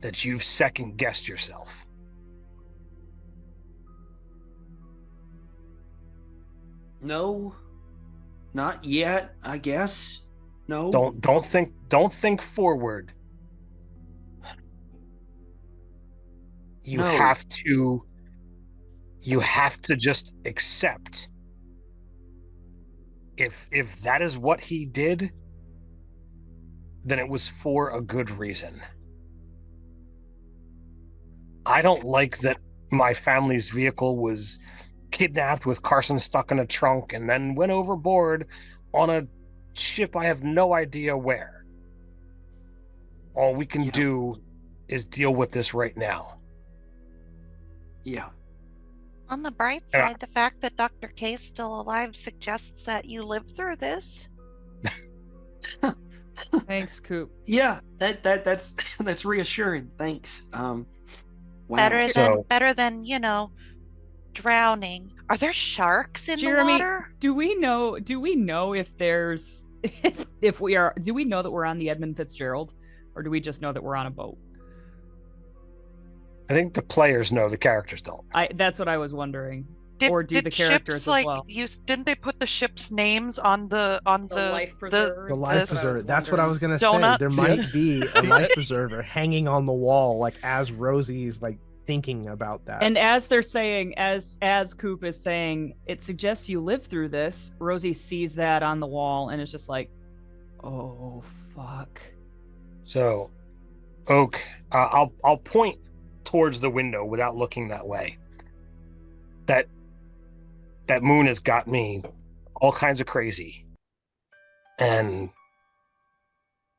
that you've second guessed yourself? No, not yet, I guess. No. Don't think forward. You No. have to just accept if that is what he did, then it was for a good reason. I don't like that my family's vehicle was kidnapped with Carson stuck in a trunk and then went overboard on a ship I have no idea where. All we can do is deal with this right now. Yeah. On the bright side, the fact that Dr. K is still alive suggests that you lived through this. Thanks, Coop. Yeah, that's that's reassuring. Thanks. Wow. Better than, drowning. Are there sharks in Jeremy, the water? do we know if there's do we know that we're on the Edmund Fitzgerald, or do we just know that we're on a boat? I think the players know, the characters don't. That's what I was wondering. Did the characters ships, as well? Didn't they put the ship's names on the life preserver? The life preserver. That's what I was gonna say. Donuts? There might be a life preserver hanging on the wall, like as Rosie's like thinking about that. And as they're saying, as Coop is saying, it suggests you lived through this. Rosie sees that on the wall and is just like, "Oh fuck." So, Oak, I'll point towards the window without looking that way. That moon has got me all kinds of crazy. And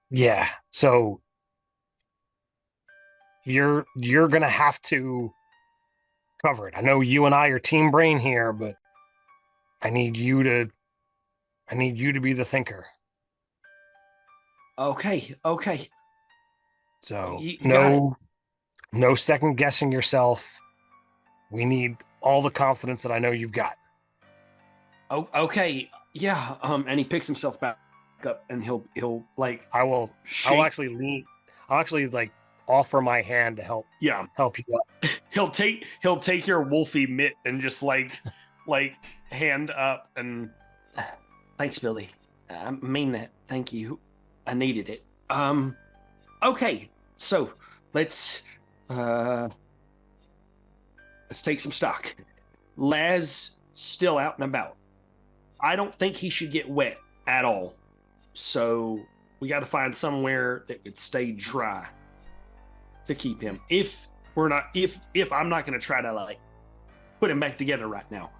yeah, so you're gonna have to cover it. I know you and I are team brain here, but I need you to be the thinker. Okay. So You got no second guessing yourself. We need all the confidence that I know you've got. Oh, okay. Yeah. And he picks himself back up, and he'll like I'll actually like offer my hand to help you up. He'll take your wolfy mitt and just like hand up and thanks, Billy. I mean that. Thank you. I needed it. Okay. So let's take some stock. Laz still out and about. I don't think he should get wet at all. So we got to find somewhere that could stay dry to keep him. If I'm not going to try to like put him back together right now.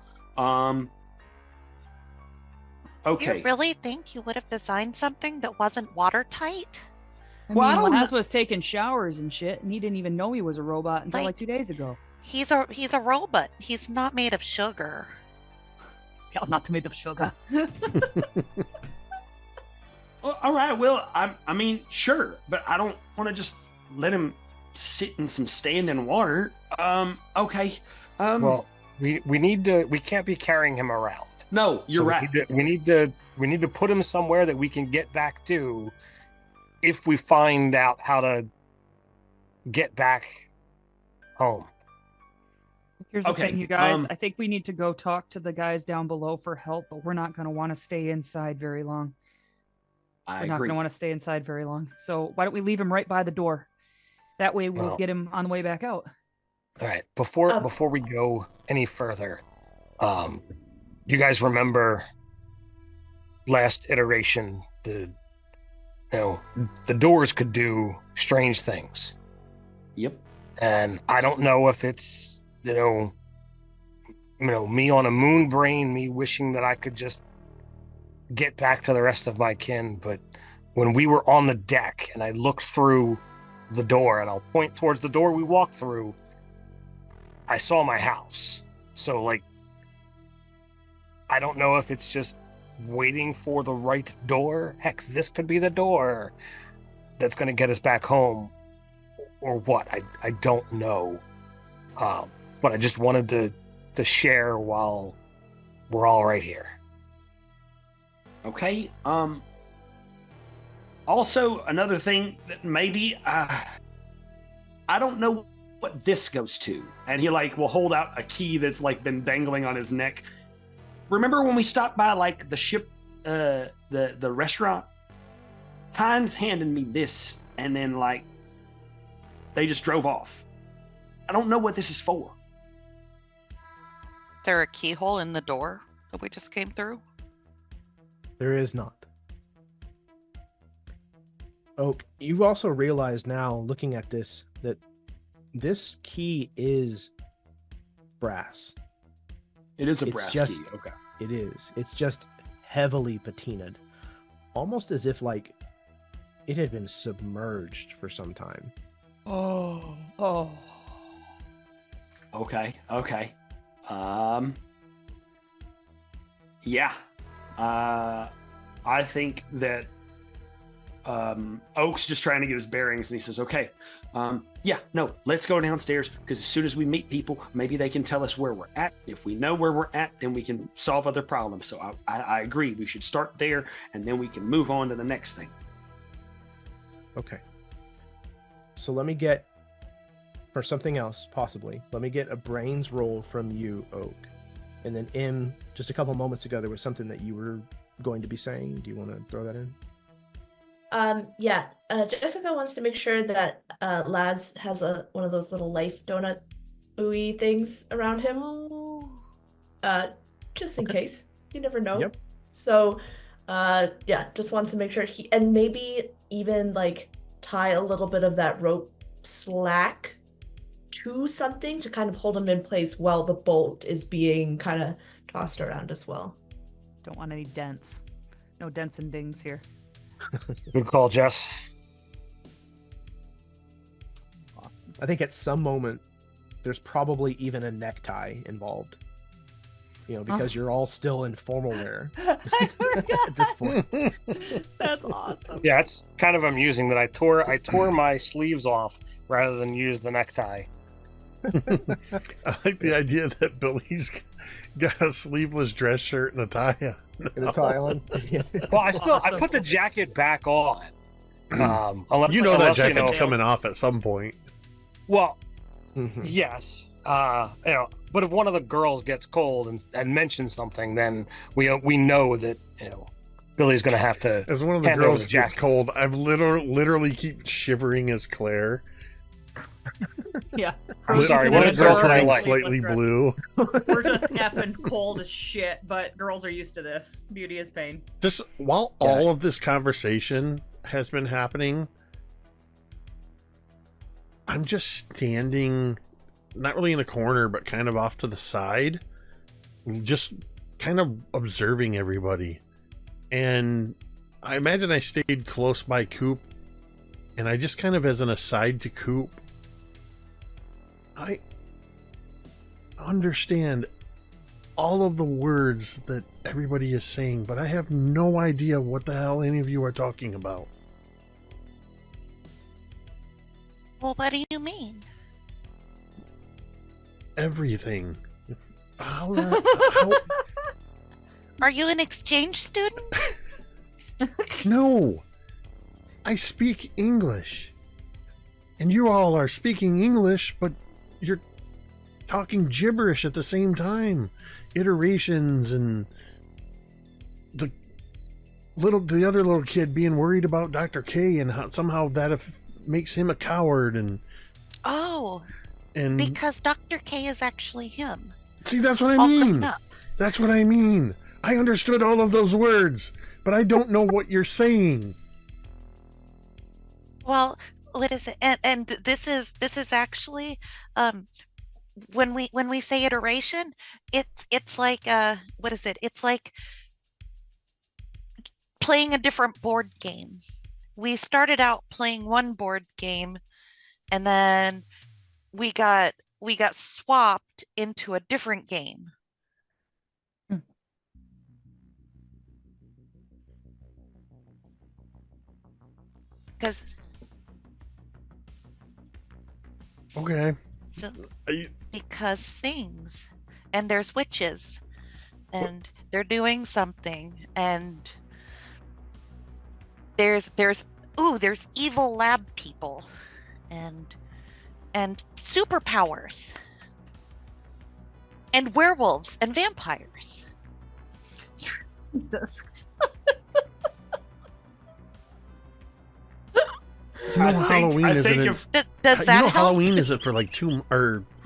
Okay. You really think you would have designed something that wasn't watertight? I Well, I mean, don't Laz was taking showers and shit, and he didn't even know he was a robot until like 2 days ago. He's a robot. He's not made of sugar. Yeah, not made of sugar. All right. Well, I mean, sure, but I don't want to just let him sit in some standing water. Okay. Well, we can't be carrying him around. No, you're right. We need to put him somewhere that we can get back to if we find out how to get back home. Here's the Okay, thing, you guys. I think we need to go talk to the guys down below for help, but we're not going to want to stay inside very long. I We're not agree. going to want to stay inside very long. So why don't we leave him right by the door? That way we'll get him on the way back out. All right. Before we go any further, you guys remember last iteration, the doors could do strange things. Yep. And I don't know if it's me on a moon brain, me wishing that I could just get back to the rest of my kin, but when we were on the deck and I looked through the door, and I'll point towards the door we walked through, I saw my house. So, like, I don't know if it's just waiting for the right door. Heck, this could be the door that's going to get us back home, or what. I don't know. But I just wanted to share while we're all right here. Okay. Also, another thing that maybe I don't know what this goes to, and he like will hold out a key that's like been dangling on his neck. Remember when we stopped by like the ship, the restaurant? Hines handed me this, and then like they just drove off. I don't know what this is for. Is there a keyhole in the door that we just came through? There is not. Oak, you also realize now, looking at this, that this key is brass. It is a It's brass just- key. Okay. It is. It's just heavily patinaed, almost as if like it had been submerged for some time. Oh. Okay. Yeah. I think that Oak's just trying to get his bearings, and he says, okay, let's go downstairs, because as soon as we meet people, maybe they can tell us where we're at. If we know where we're at, then we can solve other problems. So I agree. We should start there, and then we can move on to the next thing. Okay. So let me get, for something else, possibly, let me get a brains roll from you, Oak. And then M, just a couple moments ago, there was something that you were going to be saying. Do you want to throw that in? Jessica wants to make sure that Laz has one of those little life donut ooey things around him. Just in case. You never know. Yep. So just wants to make sure and maybe even like tie a little bit of that rope slack to something to kind of hold him in place while the bolt is being kind of tossed around as well. Don't want any dents. No dents and dings here. Good call, Jess. Awesome. I think at some moment, there's probably even a necktie involved. You know, because you're all still in formal wear I forgot. at this point. That's awesome. Yeah, it's kind of amusing that I tore my sleeves off rather than use the necktie. I like the idea that Billy's got a sleeveless dress shirt and a tie. And a tie on. Well, I Awesome. put the jacket back on. Unless, You know that unless, jacket's coming off at some point. Well, Mhm. yes. But if one of the girls gets cold and mentions something, then we know that Billy's going to have to. As one of the hand over girls the gets jacket. cold, I've literally keep shivering as Claire. Yeah. I'm sorry, Rosie's what in a a girl short, can I turning like? slightly sleeveless blue. dress. We're just effing cold as shit, but girls are used to this. Beauty is pain. Just while all of this conversation has been happening, I'm just standing, not really in a corner, but kind of off to the side, just kind of observing everybody. And I imagine I stayed close by Coop, and I just kind of, as an aside to Coop, I understand all of the words that everybody is saying, but I have no idea what the hell any of you are talking about. Well, what do you mean? Everything. How Are you an exchange student? No. I speak English. And you all are speaking English, but you're talking gibberish at the same time. Iterations and the other little kid being worried about Dr. K and how somehow that makes him a coward and Because Dr. K is actually him. see, that's what I All mean. grown up. That's what I mean. I understood all of those words, but I don't know what you're saying. Well, what is it? And this is actually when we say iteration, it's like what is it? It's like playing a different board game. We started out playing one board game, and then we got swapped into a different game. Because Okay. so, Are you- because things, and there's witches, and they're doing something, and there's evil lab people, and superpowers, and werewolves and vampires. Jesus. You know Halloween I isn't think it? if Does You that know help? Halloween isn't for like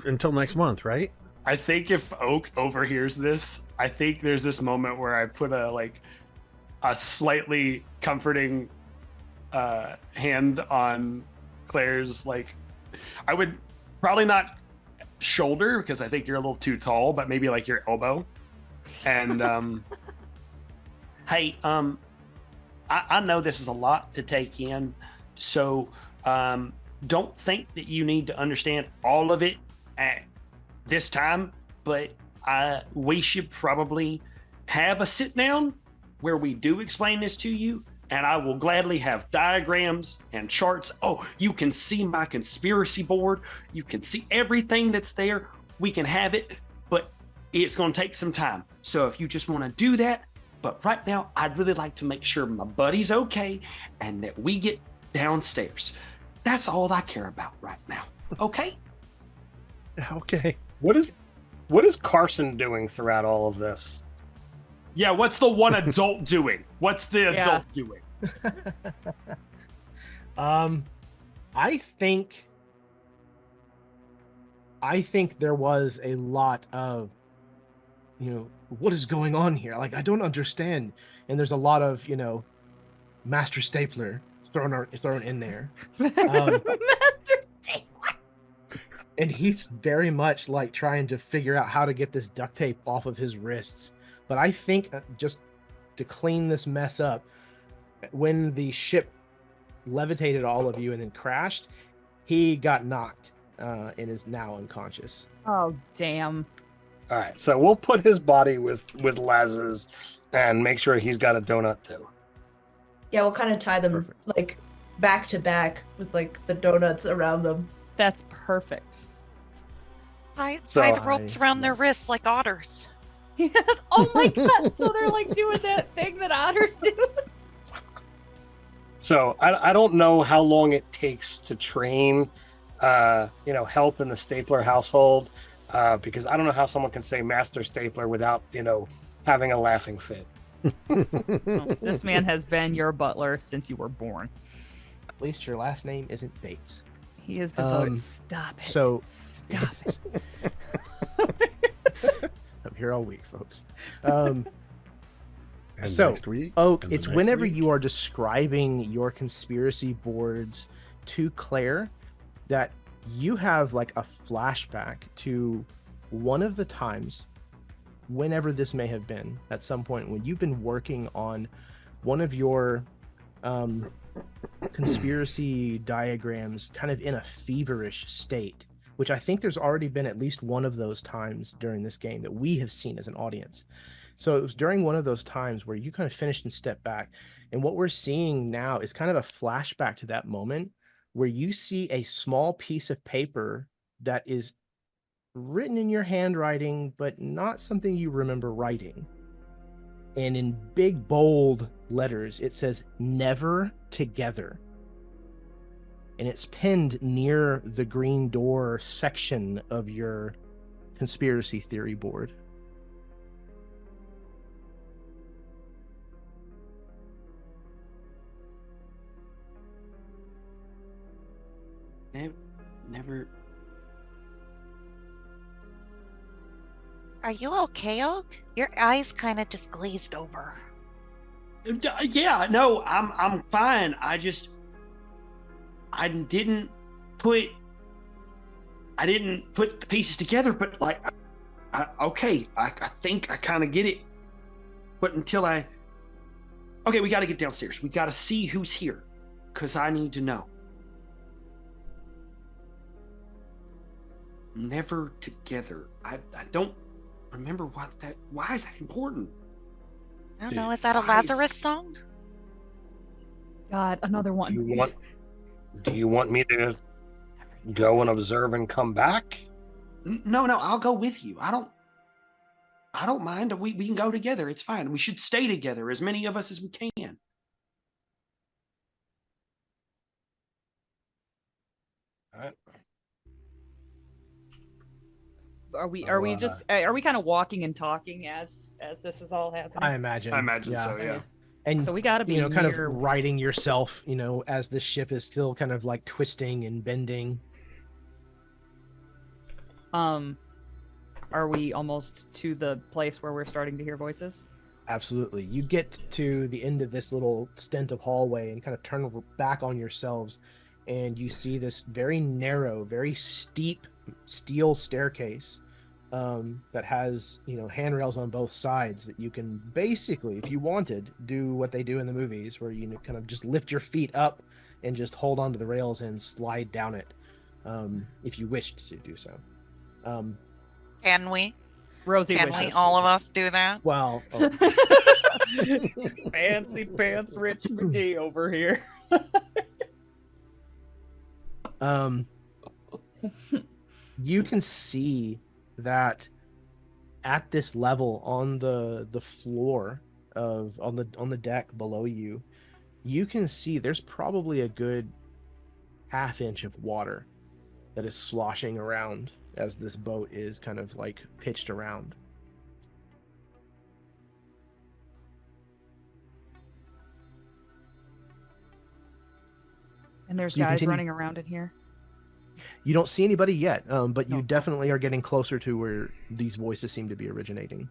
until next month, right? I think if Oak overhears this, I think there's this moment where I put a slightly comforting hand on Claire's, like, I would probably not shoulder because I think you're a little too tall, but maybe like your elbow. And hey, I know this is a lot to take in, so don't think that you need to understand all of it at this time, but we should probably have a sit down where we do explain this to you, and I will gladly have diagrams and charts. Oh, you can see my conspiracy board. You can see everything that's there. We can have it, but it's going to take some time. So if you just want to do that, but right now, I'd really like to make sure my buddy's okay and that we get downstairs. That's all I care about right now. Okay? Okay. What is Carson doing throughout all of this? Yeah, what's the one adult doing? What's the adult doing? I think there was a lot of, what is going on here? Like, I don't understand. And there's a lot of, Master Stapler thrown in there. Master Stapler. And he's very much like trying to figure out how to get this duct tape off of his wrists. But I think just to clean this mess up, when the ship levitated all of you and then crashed, he got knocked and is now unconscious. Oh, damn. All right, so we'll put his body with Laz's and make sure he's got a donut too. Yeah, we'll kind of tie them Perfect. like back to back with like the donuts around them. That's perfect. Tie So the ropes around their wrists like otters. Yes. Oh my god. So they're like doing that thing that otters do. So I don't know how long it takes to train, help in the Stapler household, because I don't know how someone can say Master Stapler without, having a laughing fit. Well, this man has been your butler since you were born. At least your last name isn't Bates. He is devoted. Stop it. so- Stop it. I'm here all week, folks. And So, next week, Oak, and the it's next whenever week. you are describing your conspiracy boards to Claire that you have like a flashback to one of the times, whenever this may have been, at some point when you've been working on one of your conspiracy diagrams kind of in a feverish state, which I think there's already been at least one of those times during this game that we have seen as an audience. So it was during one of those times where you kind of finished and stepped back. And what we're seeing now is kind of a flashback to that moment where you see a small piece of paper that is written in your handwriting, but not something you remember writing. And in big, bold letters, it says, "Never together." And it's pinned near the green door section of your conspiracy theory board. Never. Are you okay, Oak? Your eyes kind of just glazed over. Yeah, no, I'm fine. I didn't put the pieces together, but like, I think I kind of get it. But until I Okay, we got to get downstairs. We got to see who's here, because I need to know. Never together. I don't remember why is that important? I don't know. Is that a Why is- Lazarus song? God, another one. Do you want me to go and observe and come back? No, I'll go with you. I don't mind. We can go together. It's fine. We should stay together, as many of us as we can. All right. Are we So, are we kind of walking and talking as this is all happening? I imagine. So, yeah. And So we got to be kind of near- riding yourself, as the ship is still kind of like twisting and bending. Are we almost to the place where we're starting to hear voices? Absolutely. You get to the end of this little stint of hallway and kind of turn back on yourselves, and you see this very narrow, very steep steel staircase that has, handrails on both sides that you can basically, if you wanted, do what they do in the movies, where you kind of just lift your feet up and just hold onto the rails and slide down it, if you wished to do so. Can we? Rosie Can we wishes. all of us do that? Well, Fancy pants Rich McGee over here. you can see that at this level on the floor on the deck below you, you can see there's probably a good half inch of water that is sloshing around as this boat is kind of like pitched around. And there's You guys continue- running around in here. You don't see anybody yet, but you No. definitely are getting closer to where these voices seem to be originating.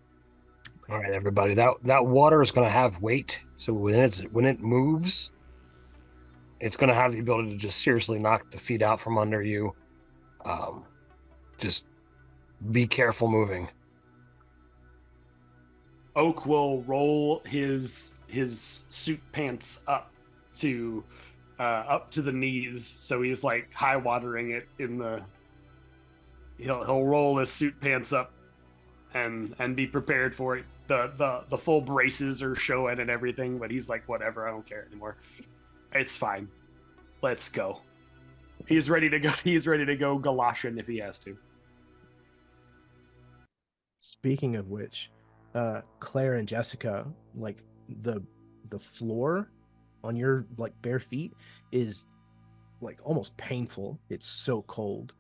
All right, everybody. That water is going to have weight, so when it moves, it's going to have the ability to just seriously knock the feet out from under you. Just be careful moving. Oak will roll his suit pants up to the knees, so he's like high watering it in the. He'll roll his suit pants up, and be prepared for it. The full braces are showing and everything, but he's like, whatever, I don't care anymore. It's fine. Let's go. He's ready to go. He's ready to go Galatian if he has to. Speaking of which, Claire and Jessica, like the floor on your like bare feet is like almost painful. It's so cold.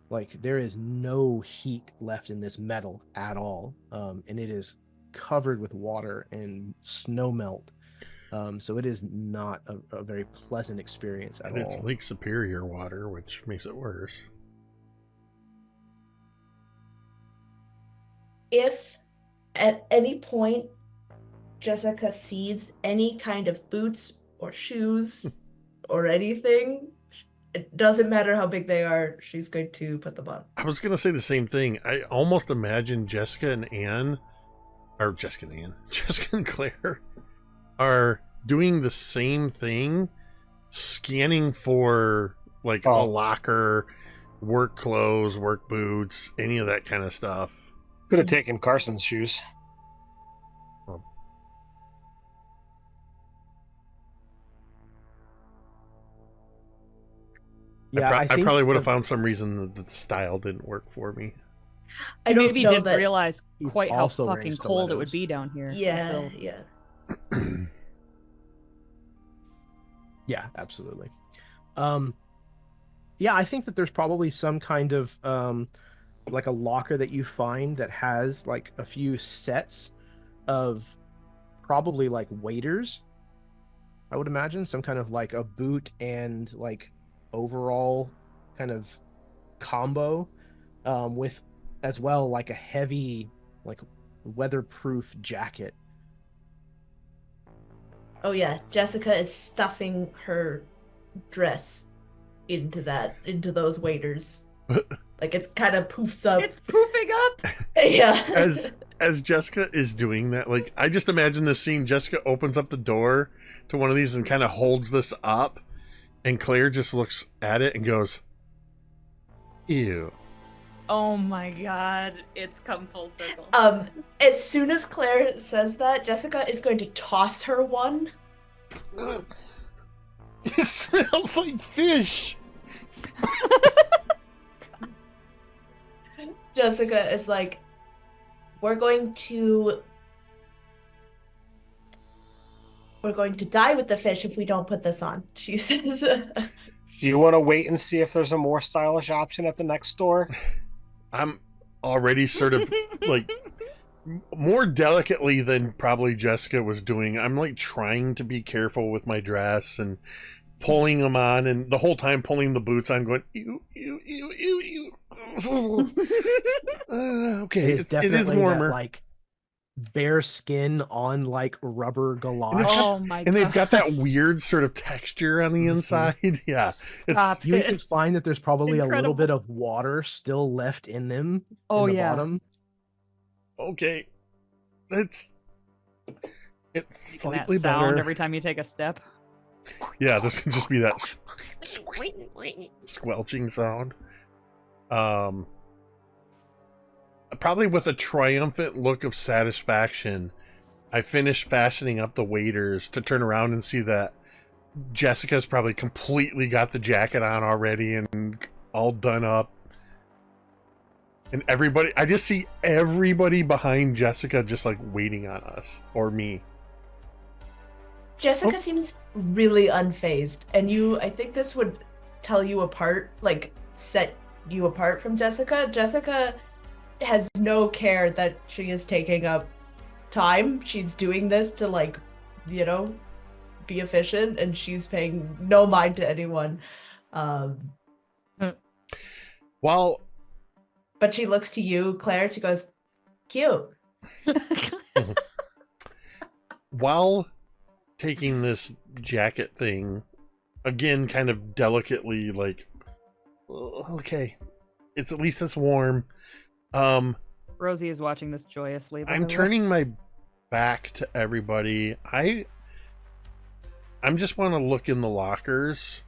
Like there is no heat left in this metal at all. And it is covered with water and snow melt. So it is not a very pleasant experience at And it's all. Lake Superior water, which makes it worse. If at any point Jessica sees any kind of boots or shoes or anything, it doesn't matter how big they are, she's going to put them on. I was going to say the same thing. I almost imagine Jessica and Jessica and Claire are doing the same thing, scanning for like a locker, work clothes, work boots, any of that kind of stuff. Could have taken Carson's shoes. Yeah, I think probably would have found some reason that the style didn't work for me. I don't Maybe know didn't that. realize He's quite how also wearing fucking cold it would stilettos. be down here. Yeah, So- yeah. Yeah, absolutely. Yeah, I think that there's probably some kind of like a locker that you find that has like a few sets of probably like waders. I would imagine some kind of like a boot and like overall kind of combo, with as well like a heavy like weatherproof jacket. Oh yeah, Jessica is stuffing her dress into those waders. Like it kind of poofs up. It's poofing up. Yeah. As Jessica is doing that, like I just imagine this scene. Jessica opens up the door to one of these and kind of holds this up, and Claire just looks at it and goes, "Ew." Oh my god, it's come full circle. As soon as Claire says that, Jessica is going to toss her one. It smells like fish. Jessica is like, we're going to die with the fish if we don't put this on, she says. Do you want to wait and see if there's a more stylish option at the next store? I'm already sort of like more delicately than probably Jessica was doing. I'm like trying to be careful with my dress and pulling them on, and the whole time pulling the boots on, going ew, ew, ew, ew, ew. Okay, It is it is definitely warmer. that, like, bare skin on like rubber galoshes. Oh my god. And they've got that weird sort of texture on the inside. Yeah, Stop You it. can find that there's probably a little Incredible. bit of water still left in them. Oh, in the yeah. bottom. okay. It's That slightly sound better. every time you take a step. Yeah, this can just be that squelching sound. Probably with a triumphant look of satisfaction, I finished fastening up the waders to turn around and see that Jessica's probably completely got the jacket on already and all done up. And everybody, I just see everybody behind Jessica just like waiting on us or me. Jessica Oh. seems really unfazed, and I think this would tell you apart, like set you apart from Jessica. Jessica has no care that she is taking up time. She's doing this to, like, you know, be efficient, and she's paying no mind to anyone. While But she looks to you, Claire. She goes, "Cute." while taking this jacket thing, again, kind of delicately, like, okay, it's at least it's warm. Rosie is watching this joyously. by I'm the way. turning my back to everybody. I'm just want to look in the lockers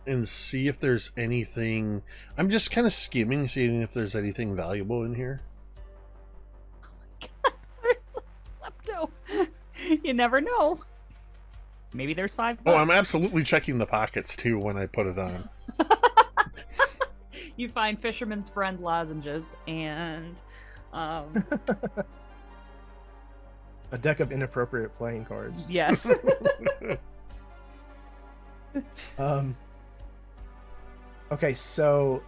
and see if there's anything. I'm just kind of skimming, seeing if there's anything valuable in here. There's lepto. You never know. Maybe there's $5. Oh, I'm absolutely checking the pockets too when I put it on. You find Fisherman's Friend lozenges and A deck of inappropriate playing cards. yes. Okay, so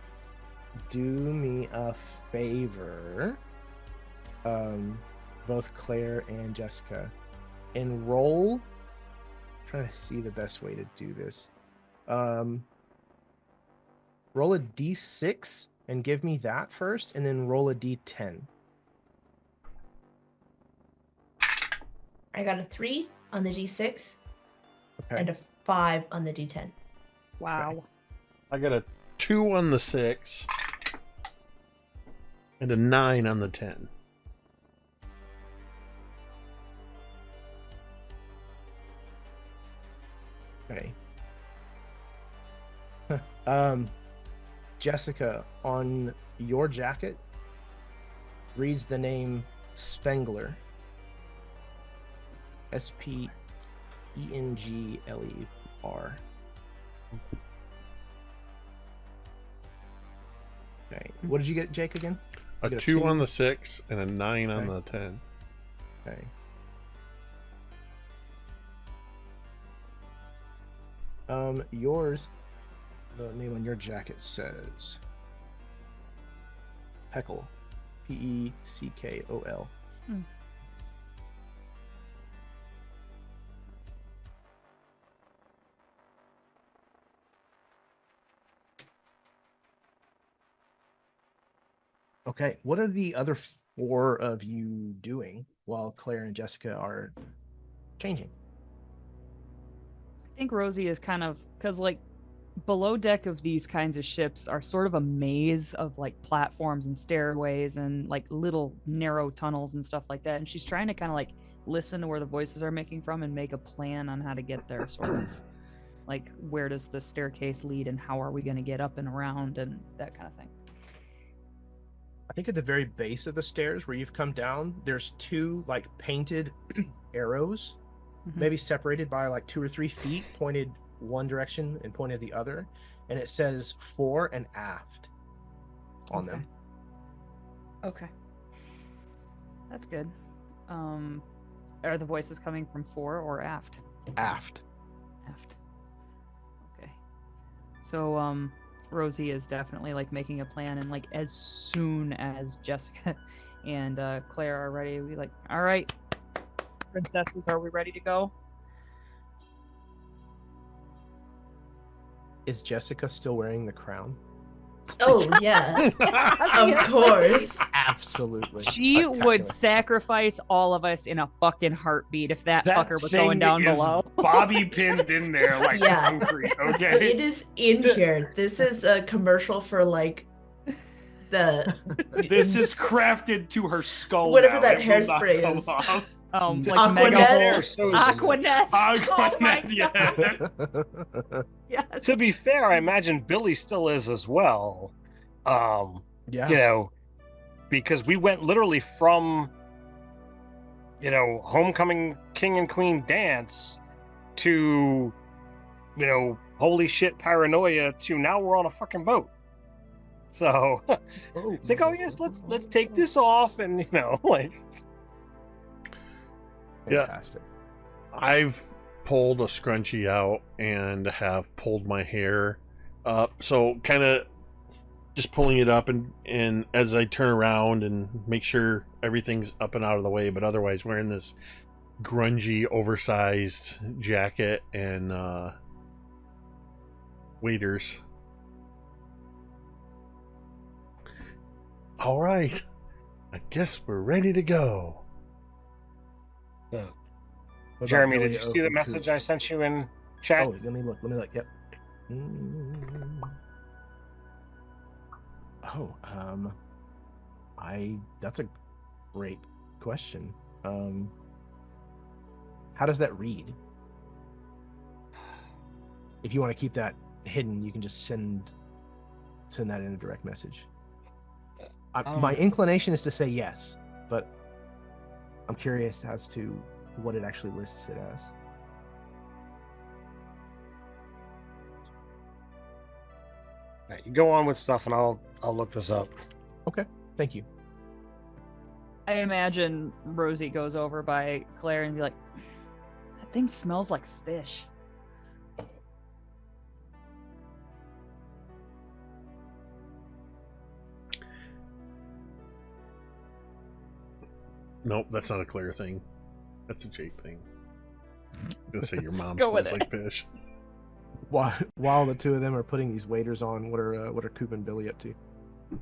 do me a favor, both Claire and Jessica, enroll. Trying to see the best way to do this. Roll a d6 and give me that first, and then roll a d10. I got a 3 on the D6 Okay. and a 5 on the D10. Wow. I got a 2 on the 6 and a 9 on the 10. Okay. Jessica, on your jacket reads the name Spengler. Spengler. Okay. What did you get, Jake, again? A You got 2 on two? the 6 and a 9 on Okay. the 10. Okay. Yours, the name on your jacket says Peckle. Peckol. Hmm. Okay, what are the other 4 of you doing while Claire and Jessica are changing? I think Rosie is kind of because like below deck of these kinds of ships are sort of a maze of like platforms and stairways and like little narrow tunnels and stuff like that. And she's trying to kind of like listen to where the voices are making from and make a plan on how to get there, sort of. Like, where does the staircase lead and how are we going to get up and around and that kind of thing. I think at the very base of the stairs where you've come down, there's two like painted arrows, maybe separated by like 2 or 3 feet, pointed one direction and pointed the other, and it says fore and aft on them. Okay. That's good. Are the voices coming from fore or aft? Aft. Aft. Okay. So, Rosie is definitely like making a plan, and like as soon as Jessica and Claire are ready, we like, all right, princesses, are we ready to go? Is Jessica still wearing the crown? Oh yeah, of course. Absolutely. She would Spectacular. sacrifice all of us in a fucking heartbeat if that fucker was thing going down is below. Bobby pinned in there like Yeah. concrete. Okay. It is in here. This is a commercial for like the This is crafted to her skull. Whatever now. that It will not hairspray come is. off. Like Aquanet? Mega So- Aquanet. Oh my Yeah. god. Yes. To be fair, I imagine Billy still is as well. Yeah. You know, because we went literally from, you know, homecoming king and queen dance to, you know, holy shit paranoia to now we're on a fucking boat. So it's like, oh yes, let's take this off, and you know, like, Fantastic. I've pulled a scrunchie out and have pulled my hair up. So kind of just pulling it up and as I turn around and make sure everything's up and out of the way, but otherwise wearing this grungy, oversized jacket and waders. All right. I guess we're ready to go. What about Jeremy, Billy did you see the Oaken message Coop? I sent you in chat? Oh, let me look. Yep. Oh, that's a great question. How does that read? If you want to keep that hidden, you can just send that in a direct message. My inclination is to say yes, but I'm curious as to what it actually lists it as. Right, you go on with stuff, and I'll look this up. Okay, thank you. I imagine Rosie goes over by Claire and be like, that thing smells like fish. Nope, that's not a Claire thing. That's a Jake thing. I'm gonna say your mom go with smells it. like fish. While the two of them are putting these waders on, what are Coop and Billy up to?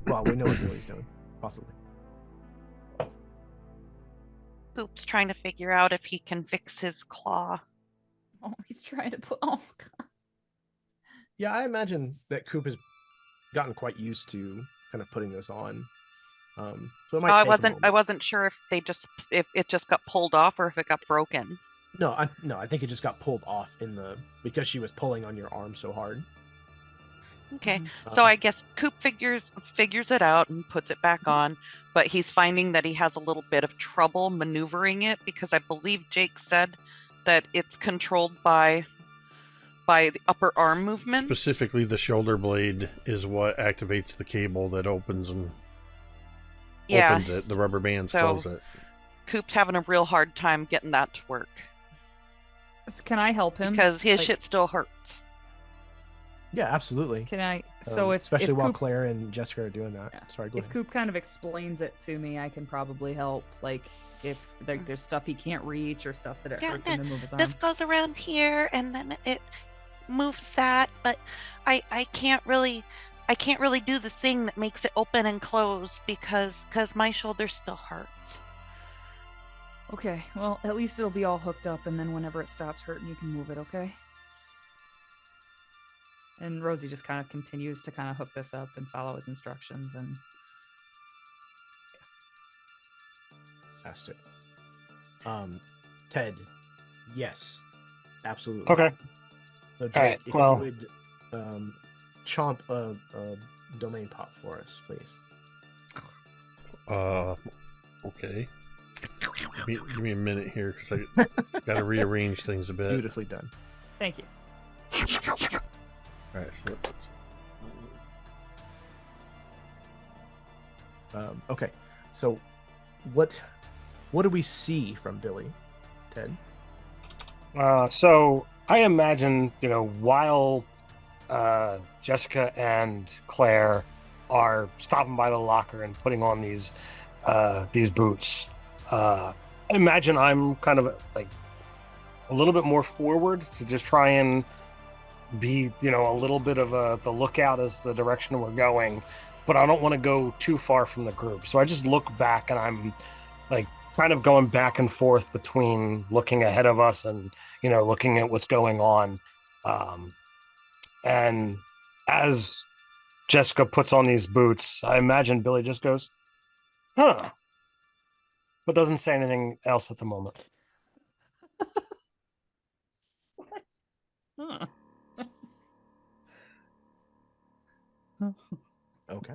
Well, we know what Billy's doing, possibly. Coop's trying to figure out if he can fix his claw. Oh, he's trying to put. Oh god. Yeah, I imagine that Coop has gotten quite used to kind of putting this on. So it might I take a wasn't moment. sure if it just got pulled off or if it got broken. No, I think it just got pulled off because she was pulling on your arm so hard. Okay. Mhm. So I guess Coop figures it out and puts it back on, but he's finding that he has a little bit of trouble maneuvering it because I believe Jake said that it's controlled by the upper arm movement. Specifically, the shoulder blade is what activates the cable that opens and opens it. The rubber bands So- close it. Coop's having a real hard time getting that to work Can I help him? because his Like, shit still hurts. Yeah, absolutely. Can I? So if especially while Coop, Claire and Jessica are doing that. Yeah. Sorry, go if ahead. Coop kind of explains it to me, I can probably help. Like if there's stuff he can't reach or stuff that it Yeah, hurts him to move his arm. This goes around here and then it moves that, but I can't really do the thing that makes it open and close because my shoulder still hurts. Okay, well, at least it'll be all hooked up, and then whenever it stops hurting, you can move it, okay? And Rosie just kind of continues to kind of hook this up and follow his instructions, and Fantastic. Ted, yes, absolutely. Okay. So Jake, right, if well- you would chomp a domain pop for us, please. Okay. Give me a minute here because I got to rearrange things a bit. Beautifully done. Thank you. All right. Okay, so what do we see from Billy, Ted? So I imagine, while Jessica and Claire are stopping by the locker and putting on these boots, I imagine I'm kind of like a little bit more forward to just try and be, a little bit of the lookout as the direction we're going, but I don't want to go too far from the group. So I just look back and I'm like kind of going back and forth between looking ahead of us and, looking at what's going on. And as Jessica puts on these boots, I imagine Billy just goes, huh, but doesn't say anything else at the moment. What? Huh. Okay.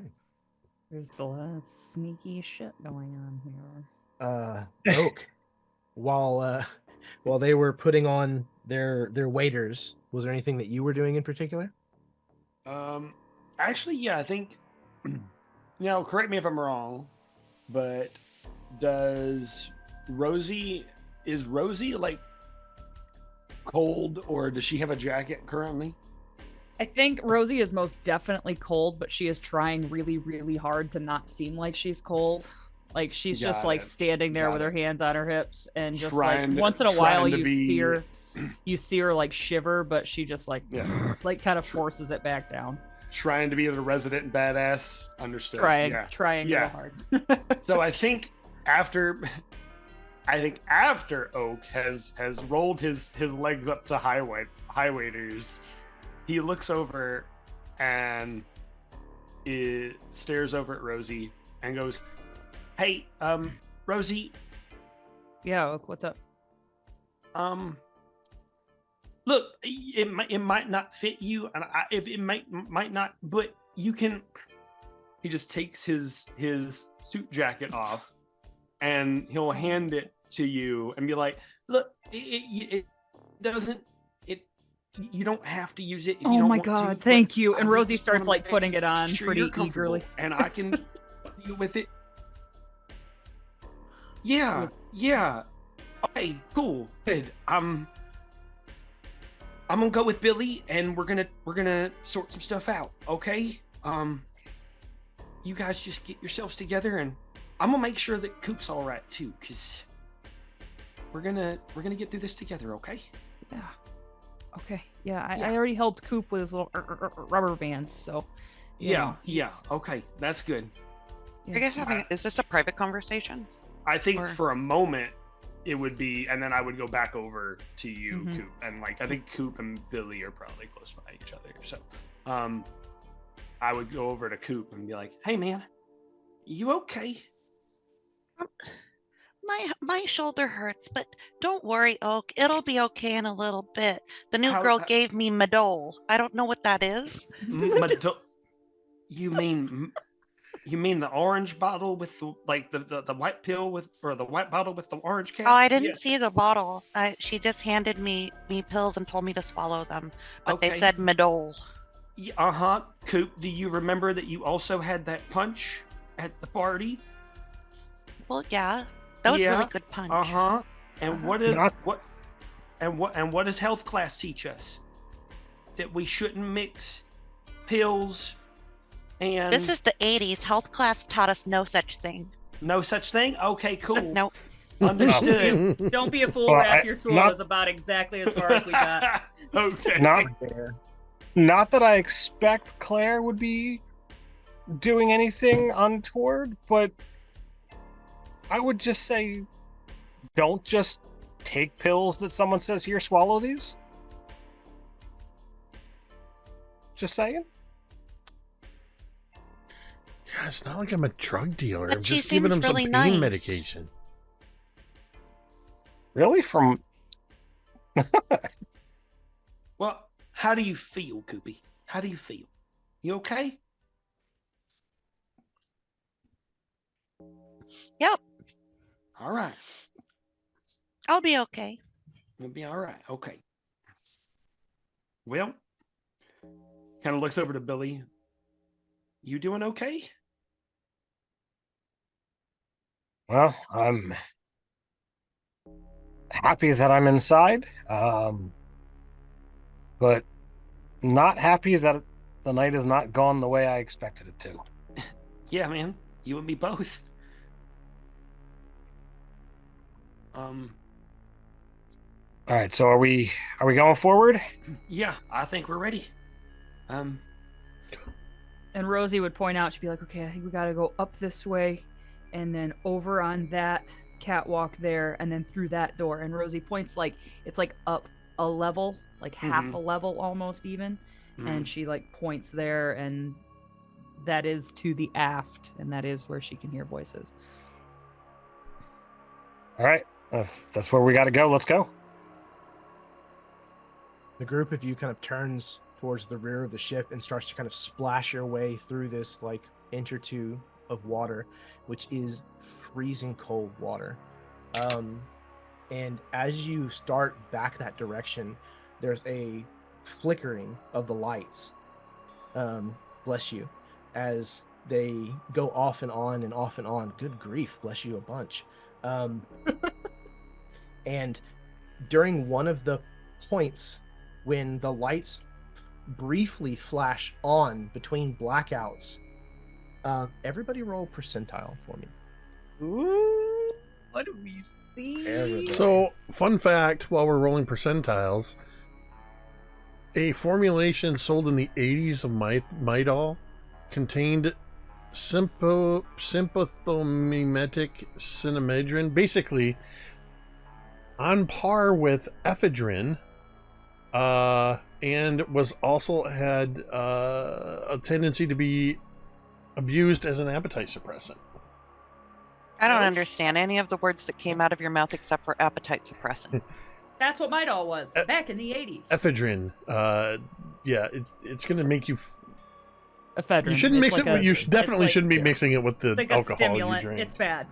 There's a lot of sneaky shit going on here. Oak, while they were putting on their waders, was there anything that you were doing in particular? Actually, yeah, I think. Correct me if I'm wrong, but is Rosie like cold, or does she have a jacket currently? I think Rosie is most definitely cold, but she is trying really, really hard to not seem like she's cold. Like she's just Got like it. standing there Got with her it. hands on her hips, and just Trying like to- once in a while trying to you see her like shiver, but she just like Yeah. like kind of forces it back down. Trying to be the resident badass. Understood. Trying Yeah. real hard. So I think after Oak has rolled his legs up to highwaiters, he looks over and stares over at Rosie and goes, "Hey, Rosie, Yeah, Oak, what's up? look, it might not fit you, and if it might not, but you can." He just takes his suit jacket off, and he'll hand it to you and be like, "Look, it doesn't. You don't have to use it. If you Oh don't my want god, to, but thank you. And I Rosie just starts wanna like putting it on make sure pretty you're comfortable, eagerly. and I can help you with it." Yeah. Okay, cool, good. I'm gonna go with Billy, and we're gonna sort some stuff out. Okay. You guys just get yourselves together, and I'm gonna make sure that Coop's all right too, cause we're gonna get through this together. Okay. Yeah. Okay. Yeah, Yeah. I already helped Coop with his little rubber bands, so you know, Yeah. he's- Okay, that's good. yeah, Are you guys he's- having? Is this a private conversation? I think Or- for a moment it would be, and then I would go back over to you, Mhm. Coop, and like I think Coop and Billy are probably close by each other. So, I would go over to Coop and be like, "Hey, man, you okay?" My shoulder hurts, but don't worry, Oak. It'll be okay in a little bit. The new How- girl how- gave me Madole. I don't know what that is. You mean the orange bottle with the white pill with, or the white bottle with the orange cap? Oh, I didn't Yeah. see the bottle. She just handed me pills and told me to swallow them, but they Okay. said Madole. Coop, do you remember that you also had that punch at the party? Well, yeah, that was a Yeah. really good punch. And Uh-huh. what did Not- what does health class teach us? That we shouldn't mix pills and This is the 80s. Health class taught us no such thing. no such thing? Okay, cool. Nope. Understood. Don't be a fool, Well, wrap I- your tool not- is about exactly as far as we got. Okay. Not that I expect Claire would be doing anything untoward, but I would just say don't just take pills that someone says, "Here, swallow these." Just saying. God, it's not like I'm a drug dealer. But I'm she just giving him seems really some pain nice. medication. Really? From Well, how do you feel, Koopy? How do you feel? You okay? Yep, All right. I'll be okay. You'll be all right. Okay. Well, kind of looks over to Billy. You doing okay? well, I'm happy that I'm inside, but not happy that the night has not gone the way I expected it to. Yeah, man. You and me both. Um, All right, so are we going forward? yeah, I think we're ready. Um, And Rosie would point out, she'd be like, okay, I think we gotta go up this way and then over on that catwalk there and then through that door. And Rosie points like it's like up a level, like half Mhm. a level almost even. mhm. And she like points there and that is to the aft and that is where she can hear voices. All right, if that's where we got to go, let's go. The group of you kind of turns towards the rear of the ship and starts to kind of splash your way through this like inch or two of water, which is freezing cold water. And as you start back that direction, there's a flickering of the lights. Bless you, as they go off and on and off and on. Good grief, bless you a bunch. And during one of the points when the lights briefly flash on between blackouts, everybody roll percentile for me. Ooh, what do we see? Everybody. So, fun fact while we're rolling percentiles, a formulation sold in the 80s of Midol contained sympathomimetic cinnamedrin, basically on par with ephedrine, and was also had a tendency to be abused as an appetite suppressant. I don't understand any of the words that came out of your mouth except for appetite suppressant. That's what my doll was back in the 80s. Ephedrine, yeah, it's going to make you. Ephedrine. You shouldn't It's mix like it. You definitely shouldn't be mixing it with the It's like a alcohol stimulant. you drink. It's bad.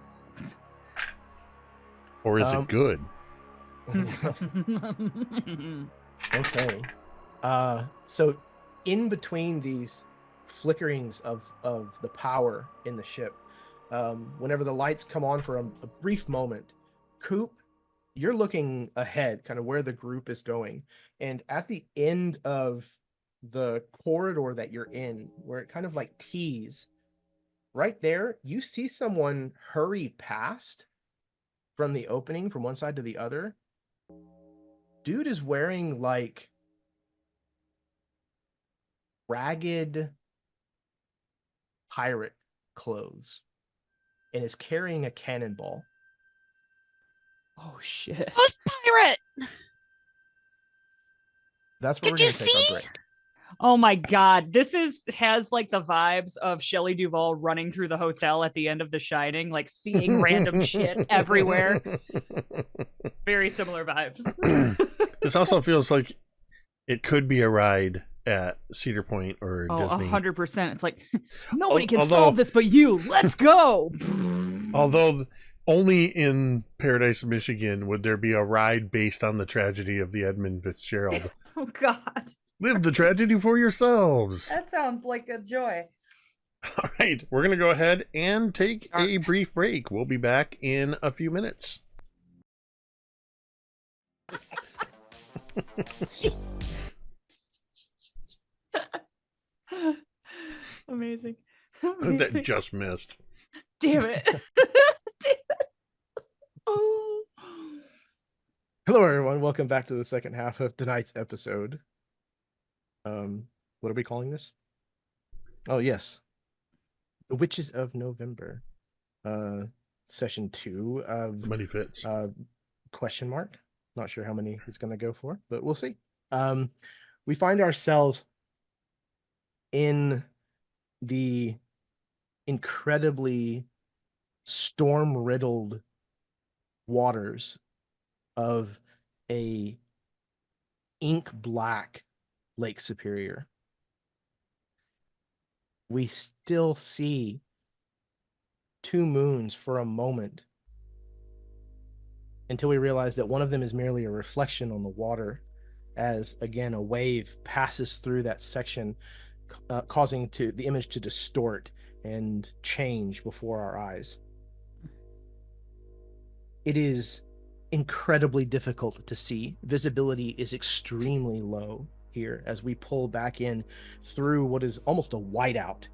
Or is it good? Okay. So in between these flickerings of the power in the ship, whenever the lights come on for a brief moment, Coop, you're looking ahead, kind of where the group is going. And at the end of the corridor that you're in, where it kind of like tees, right there, you see someone hurry past from the opening from one side to the other. Dude is wearing like ragged pirate clothes and is carrying a cannonball. Oh shit. Ghost pirate! That's where we're Did you going to take our see? break. Oh my god. This has like the vibes of Shelley Duvall running through the hotel at the end of The Shining, like seeing random shit everywhere. Very similar vibes. This also feels like it could be a ride at Cedar Point or Oh, Disney. 100%. It's like nobody can Although- solve this but you. Let's go. Although only in Paradise, Michigan, would there be a ride based on the tragedy of the Edmund Fitzgerald. Oh god. Live the tragedy for yourselves. That sounds like a joy. All right, we're going to go ahead and take a brief break. We'll be back in a few minutes. Amazing. That just missed. Damn it. Damn it. Oh. Hello, everyone. Welcome back to the second half of tonight's episode. What are we calling this? Oh, yes. The Witches of November. Session 2 of Muddy Fitz. question mark. Not sure how many it's going to go for, but we'll see. We find ourselves in the incredibly storm-riddled waters of a ink black Lake Superior. We still see two moons for a moment until we realize that one of them is merely a reflection on the water as, again, a wave passes through that section, causing the image to distort and change before our eyes. It is incredibly difficult to see. Visibility is extremely low here as we pull back in through what is almost a whiteout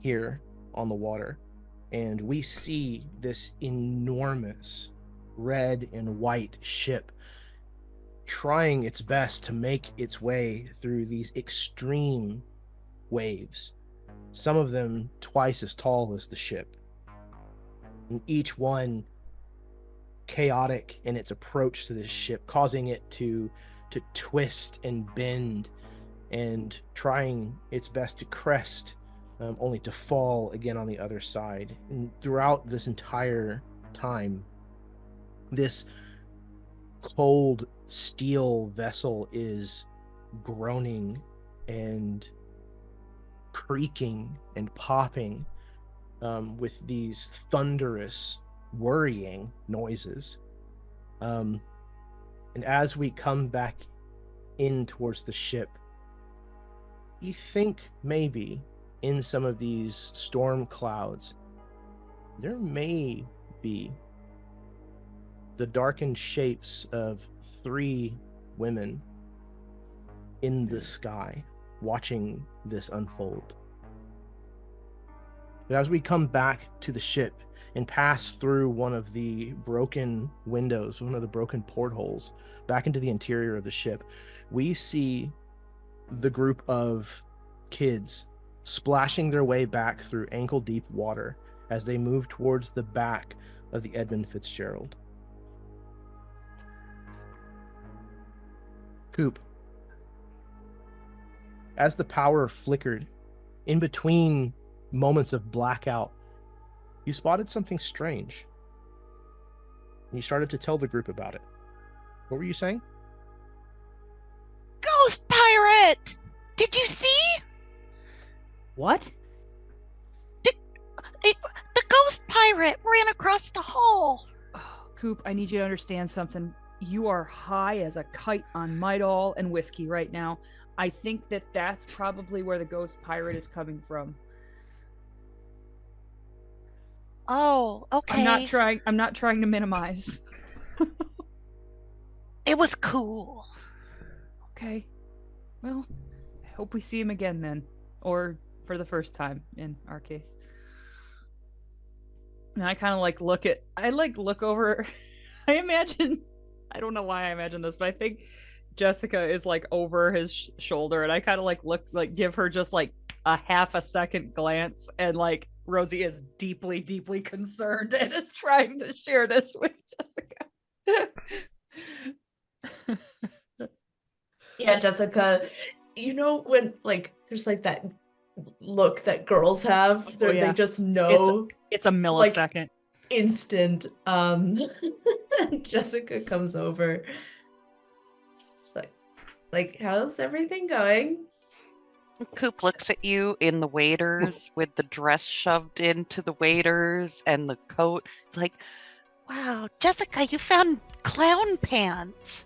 here on the water. And we see this enormous red and white ship trying its best to make its way through these extreme waves, some of them twice as tall as the ship, and each one chaotic in its approach to this ship, causing it to twist and bend and trying its best to crest, only to fall again on the other side. And throughout this entire time, this cold steel vessel is groaning and creaking and popping with these thunderous, worrying noises. And as we come back in towards the ship, you think maybe in some of these storm clouds, there may be the darkened shapes of 3 women in the sky watching this unfold. But as we come back to the ship and pass through one of the broken windows, one of the broken portholes, back into the interior of the ship, we see the group of kids splashing their way back through ankle-deep water as they move towards the back of the Edmund Fitzgerald. Coop, as the power flickered, in between moments of blackout, you spotted something strange. And you started to tell the group about it. What were you saying? Ghost pirate! Did you see? What? The ghost pirate ran across the hall. Oh, Coop, I need you to understand something. You are high as a kite on Midol and whiskey right now. I think that that's probably where the ghost pirate is coming from. Oh, okay. I'm not trying to minimize. It was cool. Okay. Well, I hope we see him again then. Or for the first time in our case. And I kind of look over. I imagine, I don't know why I imagine this, but I think Jessica is like over his shoulder, and I kind of give her just like a half a second glance, and like Rosie is deeply, deeply concerned and is trying to share this with Jessica. Yeah, Jessica, you know when like there's like that look that girls have, they just know it's a millisecond, like, instant. Jessica comes over, just like how's everything going? Coop looks at you in the waders with the dress shoved into the waders and the coat. It's like, wow, Jessica, you found clown pants.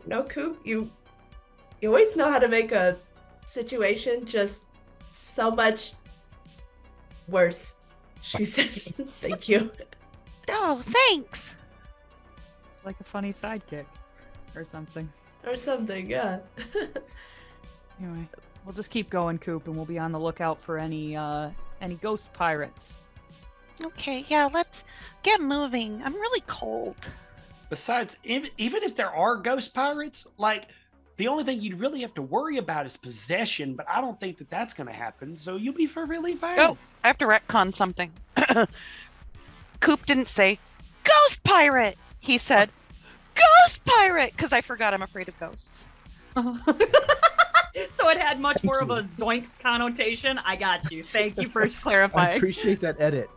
No, Coop, you always know how to make a situation just so much worse. She says, thank you. Oh, thanks. Like a funny sidekick or something. Or something, yeah. Anyway, we'll just keep going, Coop, and we'll be on the lookout for any ghost pirates. Okay, yeah, let's get moving. I'm really cold. Besides, even if there are ghost pirates, like, the only thing you'd really have to worry about is possession, but I don't think that that's going to happen, so you'll be perfectly fine. Oh, I have to retcon something. Coop didn't say, ghost pirate! He said, ghost pirate! Because I forgot I'm afraid of ghosts. So it had much more of a zoinks connotation. I got you. Thank you for clarifying. I appreciate that edit.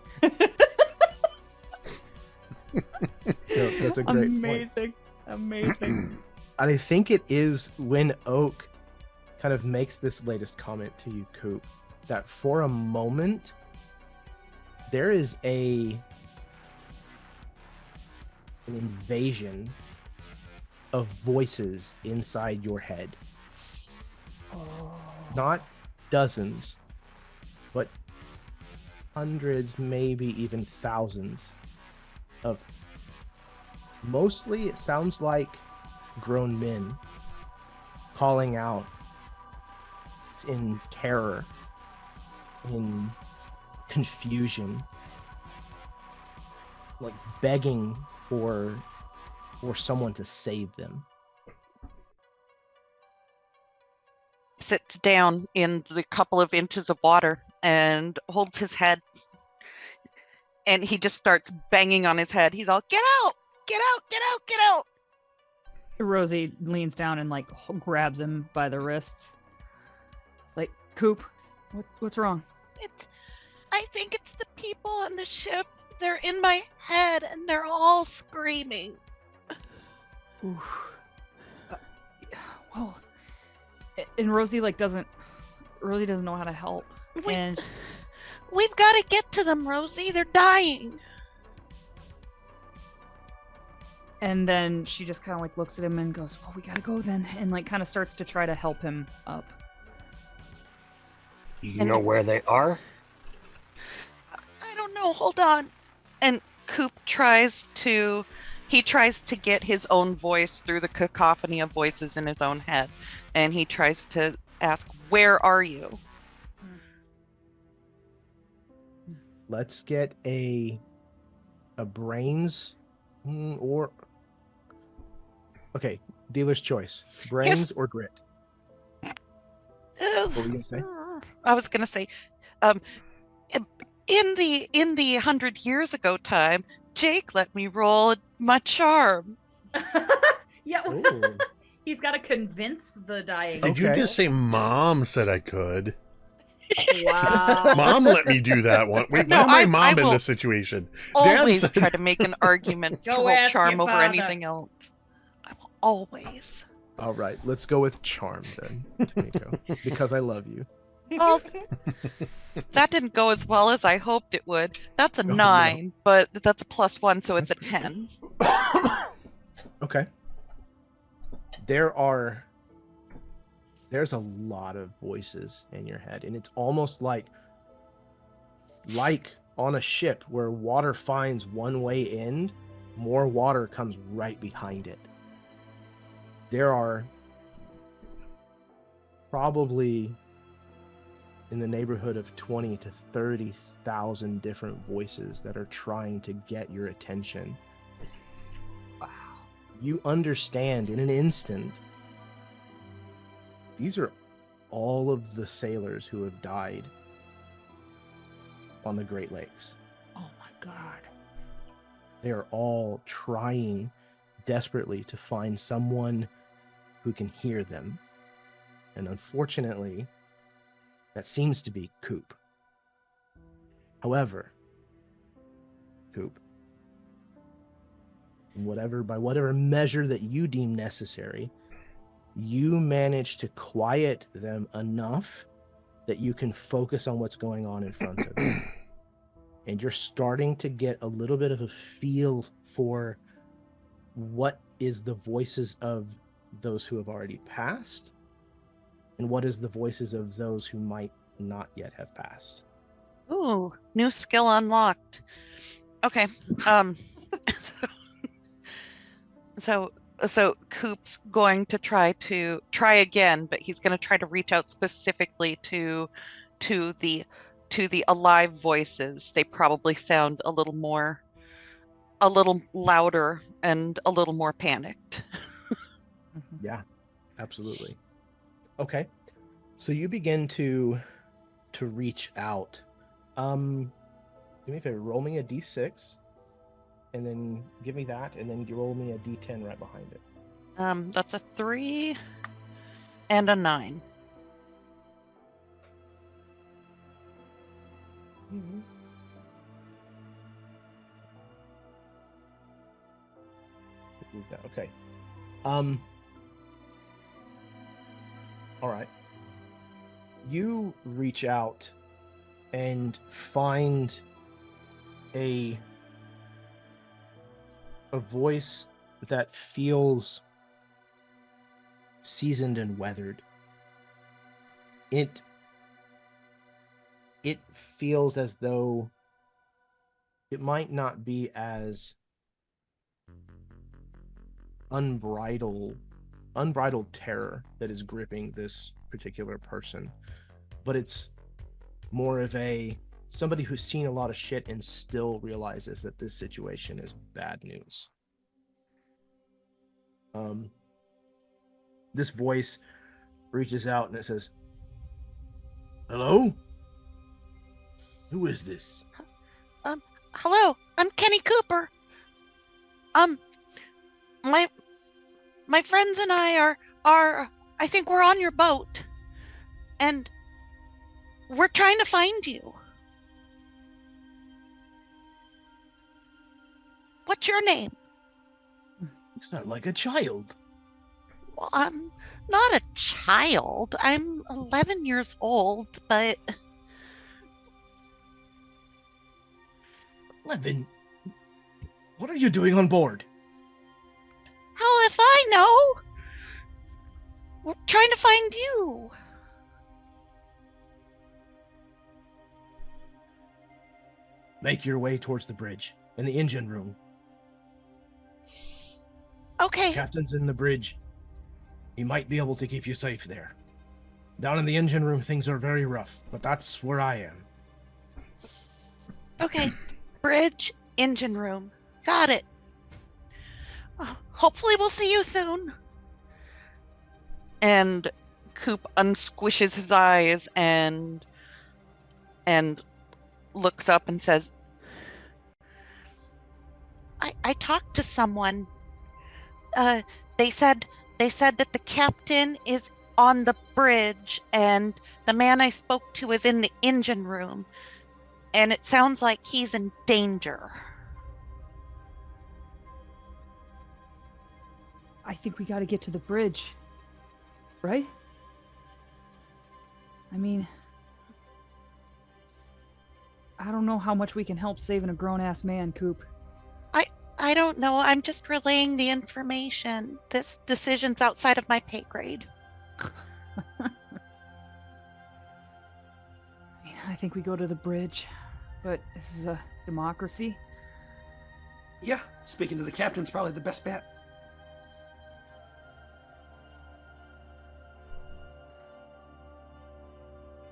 No, that's a great point. Amazing. Amazing. And I think it is when Oak kind of makes this latest comment to you, Coop, that for a moment there is an invasion of voices inside your head. Not dozens, but hundreds, maybe even thousands of, mostly it sounds like grown men calling out in terror, in confusion, like begging for someone to save them. Sits down in the couple of inches of water and holds his head, and he just starts banging on his head. He's all, "Get out! Get out! Get out! Get out!" Rosie leans down and like grabs him by the wrists. Like, Coop, what's wrong? I think it's the people on the ship. They're in my head and they're all screaming. Oof. Well, and Rosie doesn't know how to help. And We've got to get to them, Rosie. They're dying. And then she just kind of looks at him and goes, "Well, we gotta go then," and kind of starts to try to help him up. You know where they are? I don't know. Hold on. And Coop tries to get his own voice through the cacophony of voices in his own head, and he tries to ask, "Where are you?" Let's get a brains or okay, dealer's choice. Brains Yes. or grit. What were you gonna say? I was gonna say, in the 100 years ago time, Jake let me roll my charm. Yeah. Ooh. He's got to convince the dying. Did you Okay. just say Mom said I could? Wow. Mom let me do that one. Wait, No, why am I I mom in will this situation? Dad Always said- try to make an argument to Go roll ask charm your over father. anything else. I will always. All right, let's go with charm then, Tomiko, because I love you. Well, that didn't go as well as I hoped it would. That's a Oh, no. 9, but that's a +1, so it's That's a pretty 10. Okay. There's a lot of voices in your head, and it's almost like on a ship where water finds one way in, more water comes right behind it. There are probably in the neighborhood of 20 to 30,000 different voices that are trying to get your attention. Wow. You understand in an instant, these are all of the sailors who have died on the Great Lakes. Oh my God. They are all trying desperately to find someone who can hear them. And unfortunately, that seems to be Coop. However, Coop, by whatever measure that you deem necessary, you manage to quiet them enough that you can focus on what's going on in front of you. And you're starting to get a little bit of a feel for what is the voices of those who have already passed and what is the voices of those who might not yet have passed. Ooh, new skill unlocked. Okay. So Coop's going to try again, but he's going to try to reach out specifically to the alive voices. They probably sound a little louder and a little more panicked. Yeah, absolutely. Okay. So you begin to reach out. Do me a favor, roll me a d6 and then give me that, and then you roll me a d10 right behind it. That's a 3 and a 9. Okay. All right. You reach out and find a voice that feels seasoned and weathered. It feels as though it might not be as unbridled terror that is gripping this particular person, but it's more of somebody who's seen a lot of shit and still realizes that this situation is bad news. This voice reaches out and it says, "Hello? Who is this?" Hello, I'm Kenny Cooper. My friends and I are I think we're on your boat, and we're trying to find you. What's your name? You sound like a child. Well, I'm not a child. I'm 11 years old, but 11? What are you doing on board? how if I know? We're trying to find you. Make your way towards the bridge and the engine room. Okay. Captain's in the bridge. He might be able to keep you safe there. Down in the engine room, things are very rough, but that's where I am. Okay. Bridge, engine room. Got it. Hopefully we'll see you soon. And Coop unsquishes his eyes and looks up and says, I talked to someone. They said that the captain is on the bridge and the man I spoke to is in the engine room. And it sounds like he's in danger. I think we got to get to the bridge. Right? I mean, I don't know how much we can help saving a grown-ass man, Coop. I don't know. I'm just relaying the information. This decision's outside of my pay grade. I think we go to the bridge, but this is a democracy. Yeah, speaking to the captain's probably the best bet.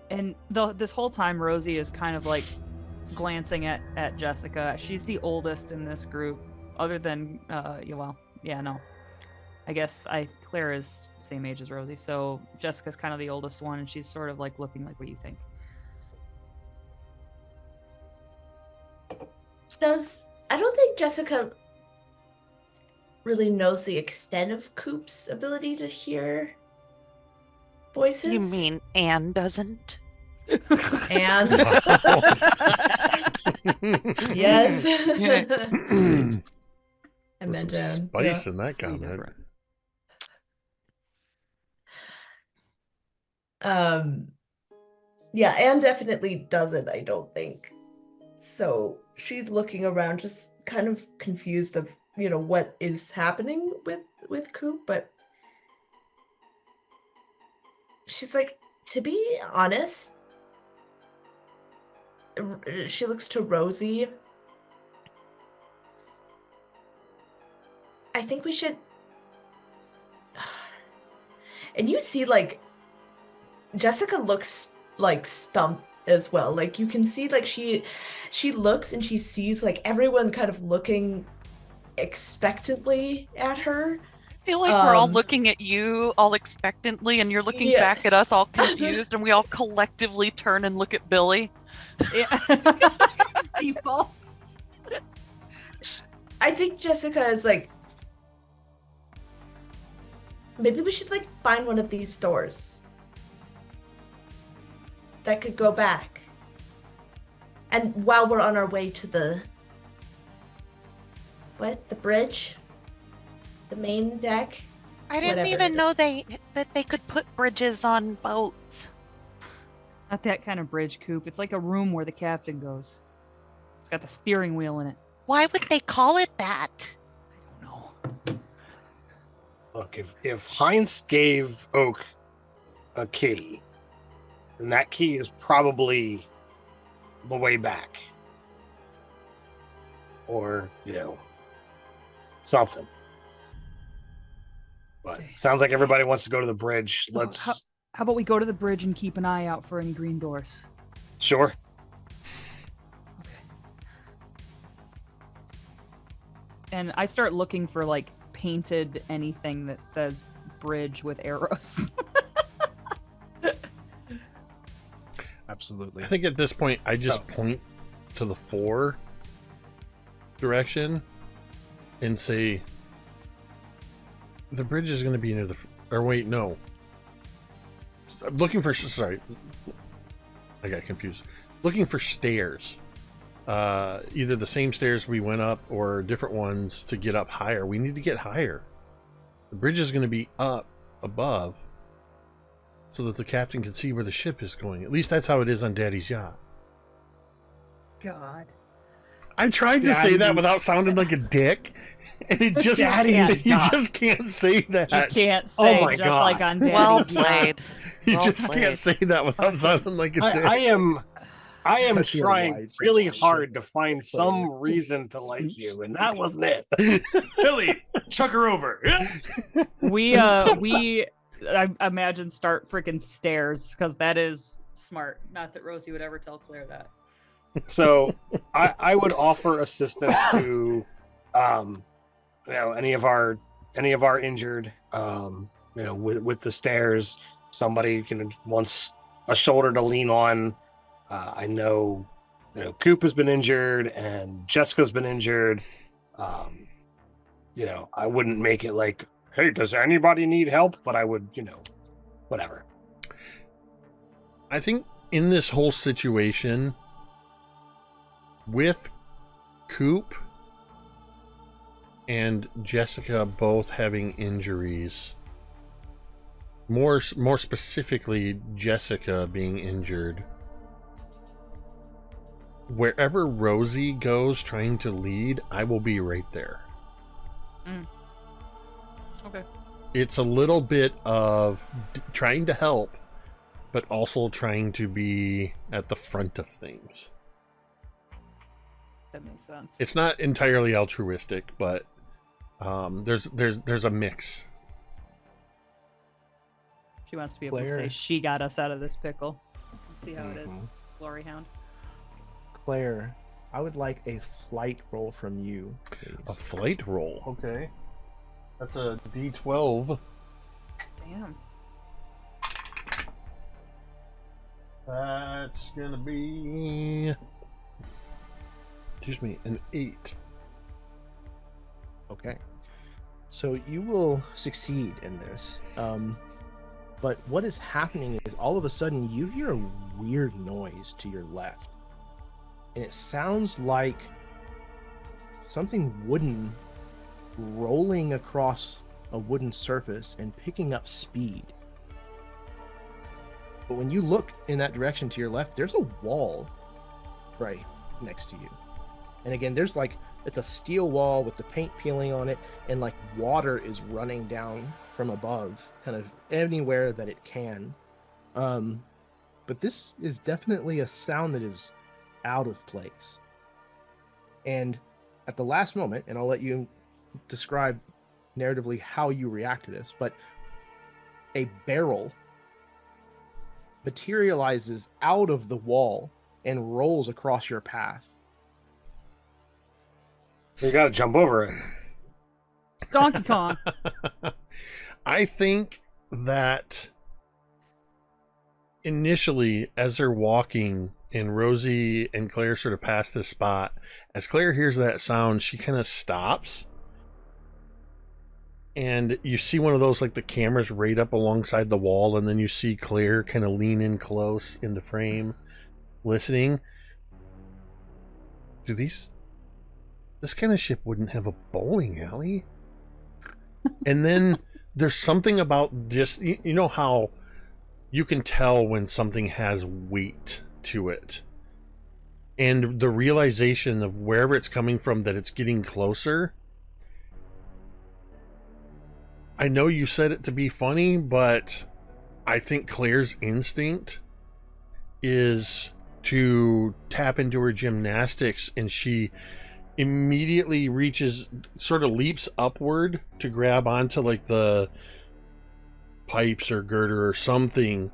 And this whole time, Rosie is kind of like glancing at Jessica. She's the oldest in this group, other than, no. I guess Claire is same age as Rosie, so Jessica's kind of the oldest one, and she's sort of like looking like, what do you think? I don't think Jessica really knows the extent of Coop's ability to hear voices. You mean Anne doesn't? And yes. I meant some spice in that comment. Yeah, Anne definitely doesn't, I don't think. So she's looking around, just kind of confused of, what is happening with Coop, but she's like, to be honest, she looks to Rosie. I think we should, and you see, like, Jessica looks like stumped as well. Like, you can see, like, she looks and she sees, like, everyone kind of looking expectantly at her. I feel like we're all looking at you all expectantly, and you're looking back at us all confused, and we all collectively turn and look at Billy. Yeah. Default. I think Jessica is like, maybe we should, like, find one of these stores that could go back. And while we're on our way to the bridge, the main deck. I didn't Whatever even it know is. that they could put bridges on boats. Not that kind of bridge, Coop. It's like a room where the captain goes. It's got the steering wheel in it. Why would they call it that? I don't know. Look, if Heinz gave Oak a key, then that key is probably the way back. Or, something. But sounds like everybody wants to go to the bridge. So Let's... How about we go to the bridge and keep an eye out for any green doors? Sure. Okay. And I start looking for like painted anything that says bridge with arrows. Absolutely. I think at this point, I just point to the 4 direction and say, the bridge is going to be near the... Or wait, no. I'm looking for... Sorry. I got confused. Looking for stairs. Either the same stairs we went up or different ones to get up higher. We need to get higher. The bridge is going to be up above so that the captain can see where the ship is going. At least that's how it is on Daddy's yacht. God. I tried to say that without sounding like a dick, and it just you just can't say that. You can't say my just God. like on Daddy's Well yacht. played. You Well just can't say that without sounding like a dick. I am Especially on trying wide really shows. hard to find some reason to like you, and that wasn't it. Billy, chuck her over. We I imagine start freaking stairs because that is smart. Not that Rosie would ever tell Claire that. So I would offer assistance to any of our injured with the stairs. Somebody wants a shoulder to lean on. I know Coop has been injured and Jessica's been injured. I wouldn't make it like, hey, does anybody need help? But I would, whatever. I think in this whole situation, with Coop and Jessica both having injuries, more specifically Jessica being injured, wherever Rosie goes trying to lead, I will be right there. Okay. It's a little bit of trying to help, but also trying to be at the front of things. That makes sense. It's not entirely altruistic, but there's a mix. She wants to be able to Claire. say she got us out of this pickle. See how it is, Mhm. Glory Hound. Claire, I would like a flight roll from you, please. A flight roll. Okay. That's a D12. Damn. That's gonna be, excuse me, an 8. Okay. So you will succeed in this. But what is happening is all of a sudden you hear a weird noise to your left. And it sounds like something wooden rolling across a wooden surface and picking up speed. But when you look in that direction to your left, there's a wall right next to you. And again, there's it's a steel wall with the paint peeling on it, and water is running down from above, kind of anywhere that it can. But this is definitely a sound that is out of place. And at the last moment, and I'll let you describe narratively how you react to this, but a barrel materializes out of the wall and rolls across your path. You got to jump over it. Donkey Kong. I think that initially, as they're walking and Rosie and Claire sort of pass this spot, as Claire hears that sound, she kind of stops. And you see one of those, the cameras right up alongside the wall, and then you see Claire kind of lean in close in the frame, listening. This kind of ship wouldn't have a bowling alley. And then there's something about just, you know how you can tell when something has weight to it. And the realization of wherever it's coming from, that it's getting closer. I know you said it to be funny, but I think Claire's instinct is to tap into her gymnastics, and she immediately reaches, sort of leaps upward to grab onto like the pipes or girder or something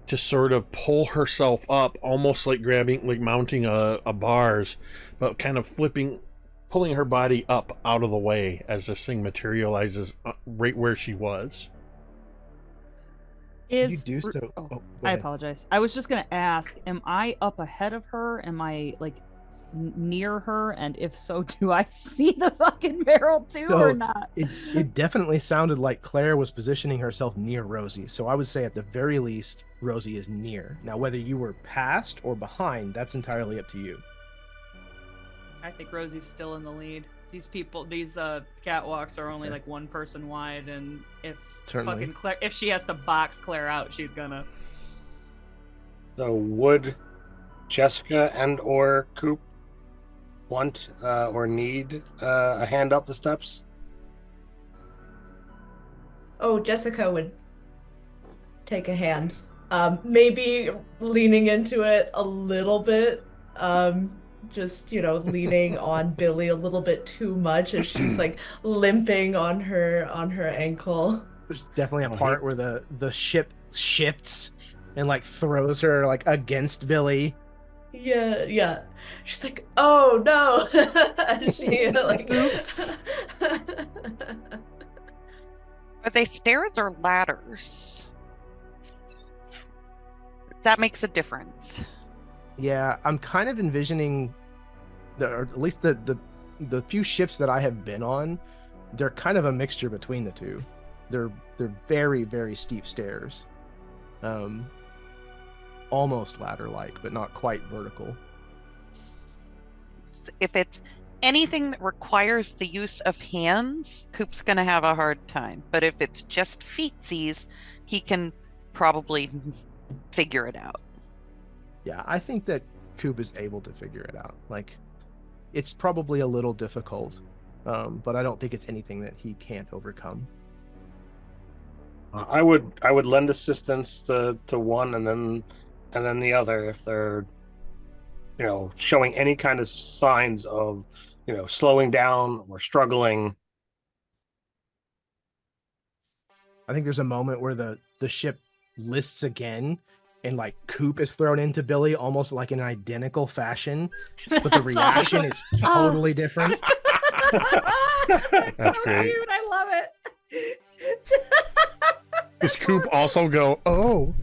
to sort of pull herself up, almost like grabbing, like mounting a bars, but kind of pulling her body up out of the way as this thing materializes right where she was. You do so. Oh, go I ahead. apologize. I was just going to ask, am I up ahead of her? Am I like near her? And if so, do I see the fucking barrel too So, or not? It definitely sounded like Claire was positioning herself near Rosie. So I would say at the very least, Rosie is near. Now, whether you were past or behind, that's entirely up to you. I think Rosie's still in the lead. These catwalks are only like one person wide, and if Certainly. fucking Claire, if she has to box Claire out, she's gonna. So would Jessica and or Coop want or need a hand up the steps? Oh, Jessica would take a hand. Maybe leaning into it a little bit. Just, leaning on Billy a little bit too much as she's like limping on her ankle. There's definitely a part where the ship shifts and like throws her like against Billy. Yeah. She's like, oh no. And she like, oops. Are they stairs or ladders? That makes a difference. Yeah, I'm kind of envisioning, or at least the few ships that I have been on, they're kind of a mixture between the two. They're very, very steep stairs, almost ladder-like, but not quite vertical. If it's anything that requires the use of hands, Coop's gonna have a hard time. But if it's just feetsies, he can probably figure it out. Yeah, I think that Coop is able to figure it out. Like, it's probably a little difficult, but I don't think it's anything that he can't overcome. I would lend assistance to one and then the other if they're showing any kind of signs of slowing down or struggling. I think there's a moment where the ship lists again, and like Coop is thrown into Billy almost like in an identical fashion, but the reaction is totally different. That's so great. Cute. I love it. Does Coop also go, oh?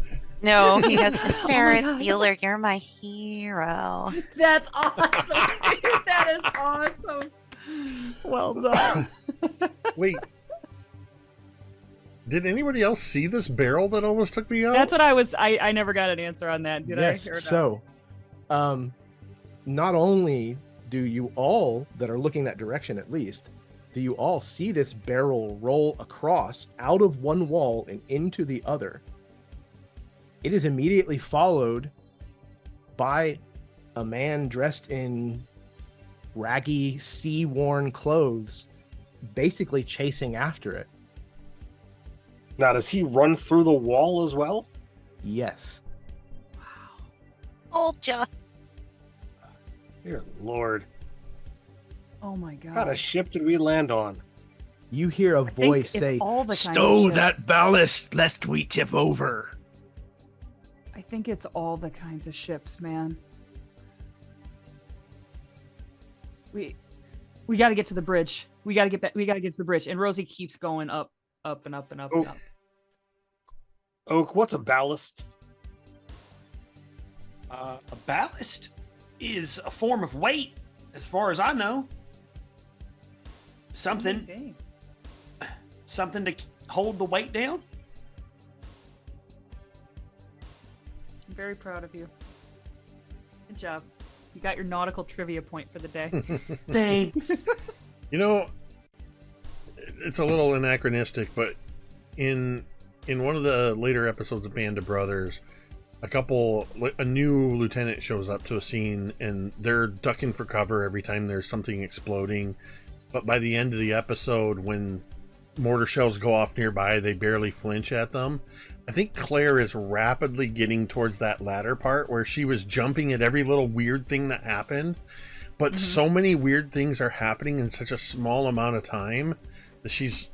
No, he has the God. Ferris Bueller, you're my hero. That's awesome. Dude. That is awesome. Well done. Wait. Did anybody else see this barrel that almost took me out? That's what I never got an answer on that. Did Yes, I? Or no? so not only do you all that are looking that direction, at least, do you all see this barrel roll across out of one wall and into the other. It is immediately followed by a man dressed in raggy, sea-worn clothes, basically chasing after it. Now, does he run through the wall as well? Yes. Told ya. Dear Lord. Oh my god. What kind of ship did we land on? You hear a I think voice it's say, all the kind of "Stow that ships." ballast, lest we tip over." I think it's all the kinds of ships, man. We got to get to the bridge. We got to get back. We got to get to the bridge. And Rosie keeps going up and up and up and up. Oak, what's a ballast? A ballast is a form of weight, as far as I know. Something Dang. to hold the weight down. I'm very proud of you. Good job. You got your nautical trivia point for the day. Thanks. You know, it's a little anachronistic, but in one of the later episodes of Band of Brothers, a new lieutenant shows up to a scene and they're ducking for cover every time there's something exploding. But by the end of the episode, when mortar shells go off nearby, they barely flinch at them. I think Claire is rapidly getting towards that latter part where she was jumping at every little weird thing that happened. But so many weird things are happening in such a small amount of time that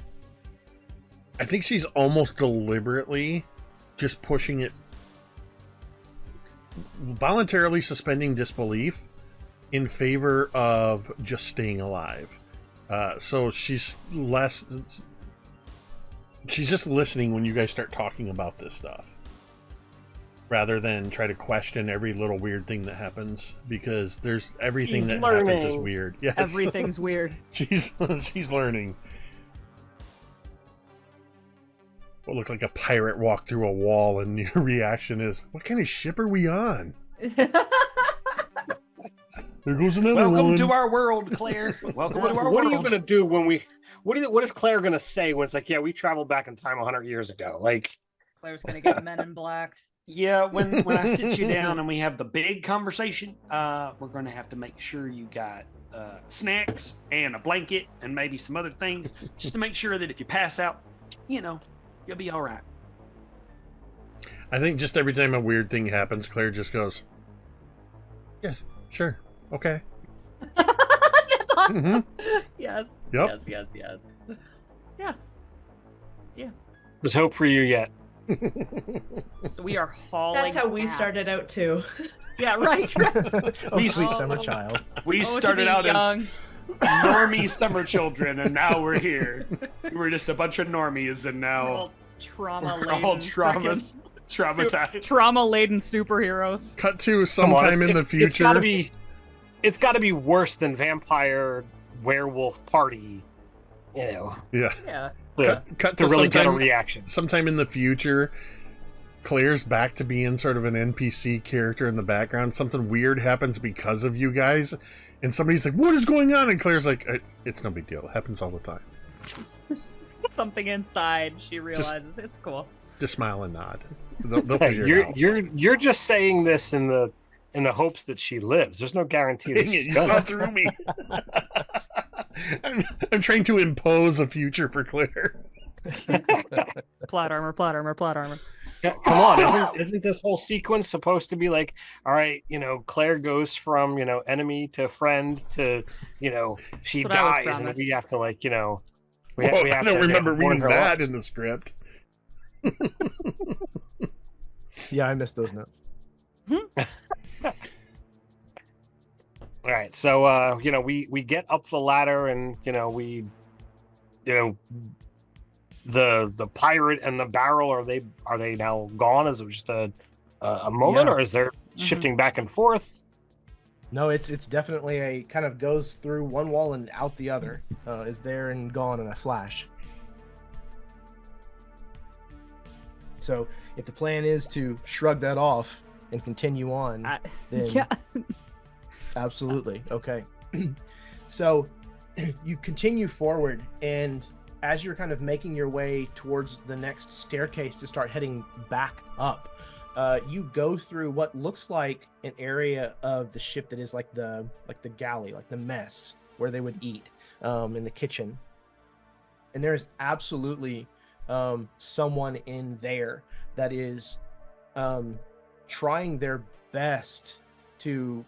I think she's almost deliberately just pushing it, voluntarily suspending disbelief in favor of just staying alive. So she's just listening when you guys start talking about this stuff, rather than try to question every little weird thing that happens, because there's everything that happens is weird. Yes. Everything's weird. She's learning. What looked like a pirate walked through a wall, and your reaction is, what kind of ship are we on? There goes another one. Welcome to our world, Claire. Welcome to our world. What are you going to do when we... What is Claire going to say when it's like, yeah, we traveled back in time 100 years ago? Like... Claire's going to get men in blacked. Yeah, when I sit you down and we have the big conversation, we're going to have to make sure you got snacks and a blanket and maybe some other things, just to make sure that if you pass out, you'll be all right. I think just every time a weird thing happens, Claire just goes, yeah, sure, okay. That's awesome. Mm-hmm. Yes. Yep. Yes. Yeah. There's hope for you yet. So we are hauling. That's how we ass. started out too. Yeah, right. Oh, sweet summer child. We started out as normie summer children, and now we're here. We're just a bunch of normies, and now traumatized. Trauma-laden superheroes. Cut to sometime in the future. It's got to be worse than vampire werewolf party. Yeah. Yeah. Cut to to really get a sometime, reaction. sometime in the future, Claire's back to being sort of an NPC character in the background. Something weird happens because of you guys, and somebody's like, what is going on? And Claire's like, it's no big deal. It happens all the time. Something inside, she realizes it's cool. Just smile and nod. They'll figure it out. You're just saying this in the hopes that she lives. There's no guarantee that Dang it, she's you gonna. saw through me. I'm trying to impose a future for Claire. Plot armor. Come on, isn't this whole sequence supposed to be like, all right, Claire goes from, enemy to friend to, she dies, and we have to we have I don't remember reading that loss. in the script. Yeah, I missed those notes. All right, so we get up the ladder, and the pirate and the barrel, are they now gone? Is it just a moment, or is there shifting back and forth? No, it's definitely a kind of goes through one wall and out the other. Is there and gone in a flash. So if the plan is to shrug that off and continue on, then yeah. Absolutely. Okay. So you continue forward, and as you're kind of making your way towards the next staircase to start heading back up, you go through what looks like an area of the ship that is like the galley, like the mess where they would eat, in the kitchen. And there's absolutely someone in there that is trying their best to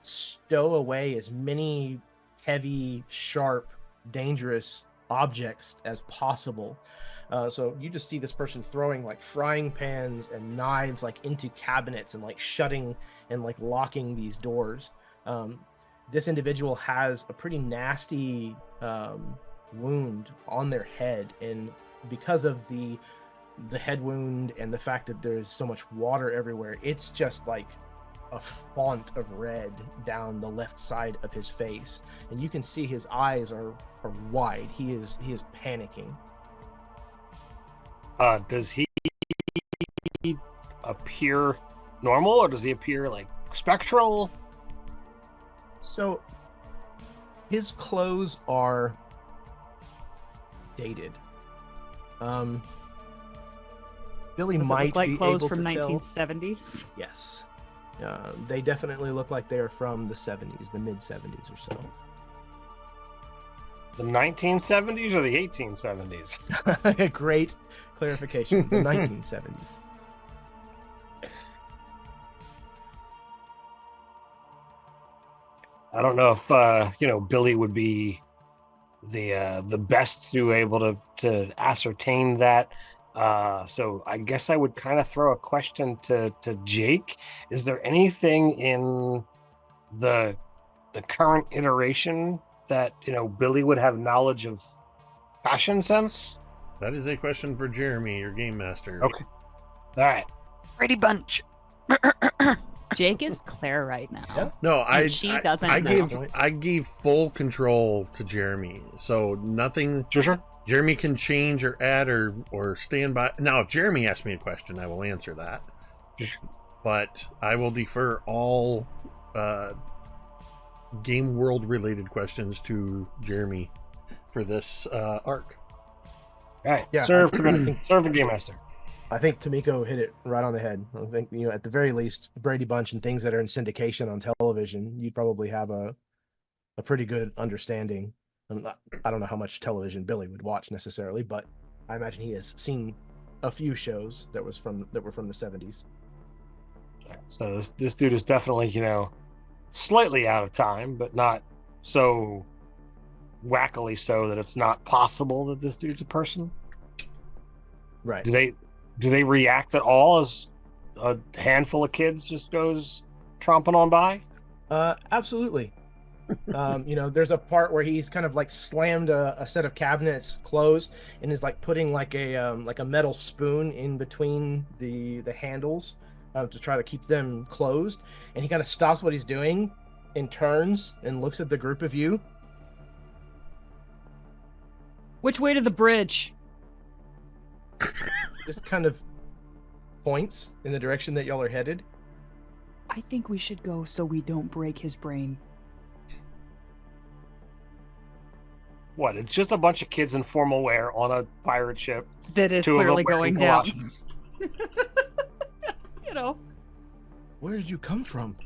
stow away as many heavy, sharp, dangerous objects as possible. So you just see this person throwing like frying pans and knives like into cabinets and like shutting and like locking these doors. This individual has a pretty nasty wound on their head, and because of the head wound and the fact that there's so much water everywhere, it's just like a font of red down the left side of his face, and you can see his eyes are wide. He is panicking. Does he appear normal, or does he appear like spectral? So his clothes are dated. Billy Does it might look like be clothes able from to tell. 1970s? Yes. They definitely look like they're from the 70s, the mid 70s or so. The 1970s or the 1870s? Great clarification. The 1970s. I don't know if Billy would be the best to able to ascertain that. So I guess I would kind of throw a question to Jake. Is there anything in the current iteration that Billy would have knowledge of fashion sense? That is a question for Jeremy, your game master. Okay. All right. Brady Bunch. Jake is Claire right now. Yeah. No, And she doesn't know. I gave full control to Jeremy, so nothing. Sure. Jeremy can change or add or stand by. Now, if Jeremy asks me a question, I will answer that. But I will defer all game world related questions to Jeremy for this arc. All right. Yeah, Serve the game master. I think Tamiko hit it right on the head. I think, at the very least, Brady Bunch and things that are in syndication on television, you'd probably have a pretty good understanding. I don't know how much television Billy would watch necessarily, but I imagine he has seen a few shows that were from the 70s. So this dude is definitely, slightly out of time, but not so wackily so that it's not possible that this dude's a person. Right. Do they react at all as a handful of kids just goes tromping on by? Absolutely. There's a part where he's kind of like slammed a set of cabinets closed and is like putting like a metal spoon in between the handles to try to keep them closed. And he kind of stops what he's doing and turns and looks at the group of you. Which way to the bridge? Just kind of points in the direction that y'all are headed. I think we should go so we don't break his brain. What? It's just a bunch of kids in formal wear on a pirate ship. That is Two of them clearly wearing going down. galoshes. Where did you come from?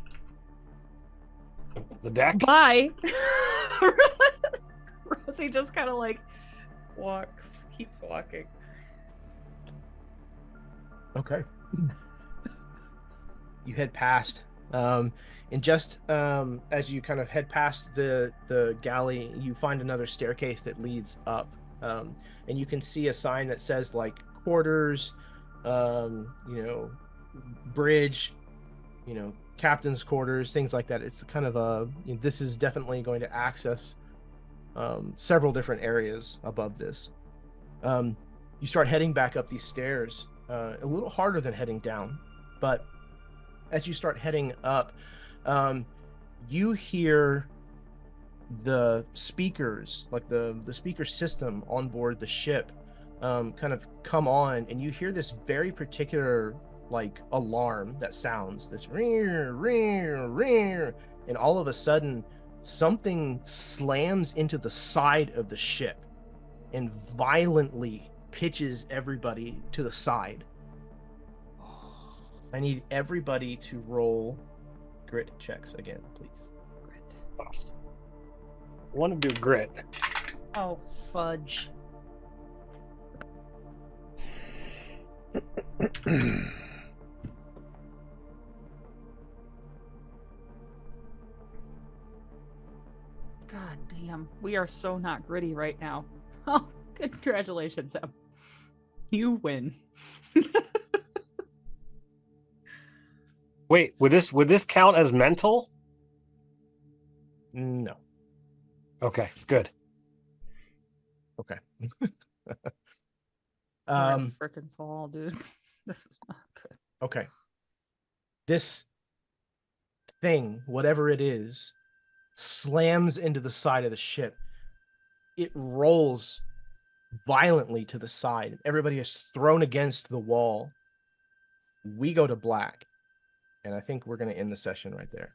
The deck? Bye. Rosie just kind of like keeps walking. Okay. You head past, and just as you kind of head past the galley, you find another staircase that leads up, and you can see a sign that says like quarters, bridge, captain's quarters, things like that. It's kind of this is definitely going to access several different areas above this. You start heading back up these stairs, a little harder than heading down, but as you start heading up, you hear the speakers, like the speaker system on board the ship, kind of come on, and you hear this very particular like alarm that sounds this rear, rear, rear, and all of a sudden something slams into the side of the ship and violently pitches everybody to the side. I need everybody to roll grit checks again, please. Grit. I want to do grit. Oh, fudge. God damn. We are so not gritty right now. Oh, congratulations, Em. You win. Wait, would this count as mental? No. Okay, good. Okay. Freaking fall, dude. This is not good. Okay. This thing, whatever it is, slams into the side of the ship. It rolls violently to the side. Everybody is thrown against the wall. We go to black. And I think we're going to end the session right there.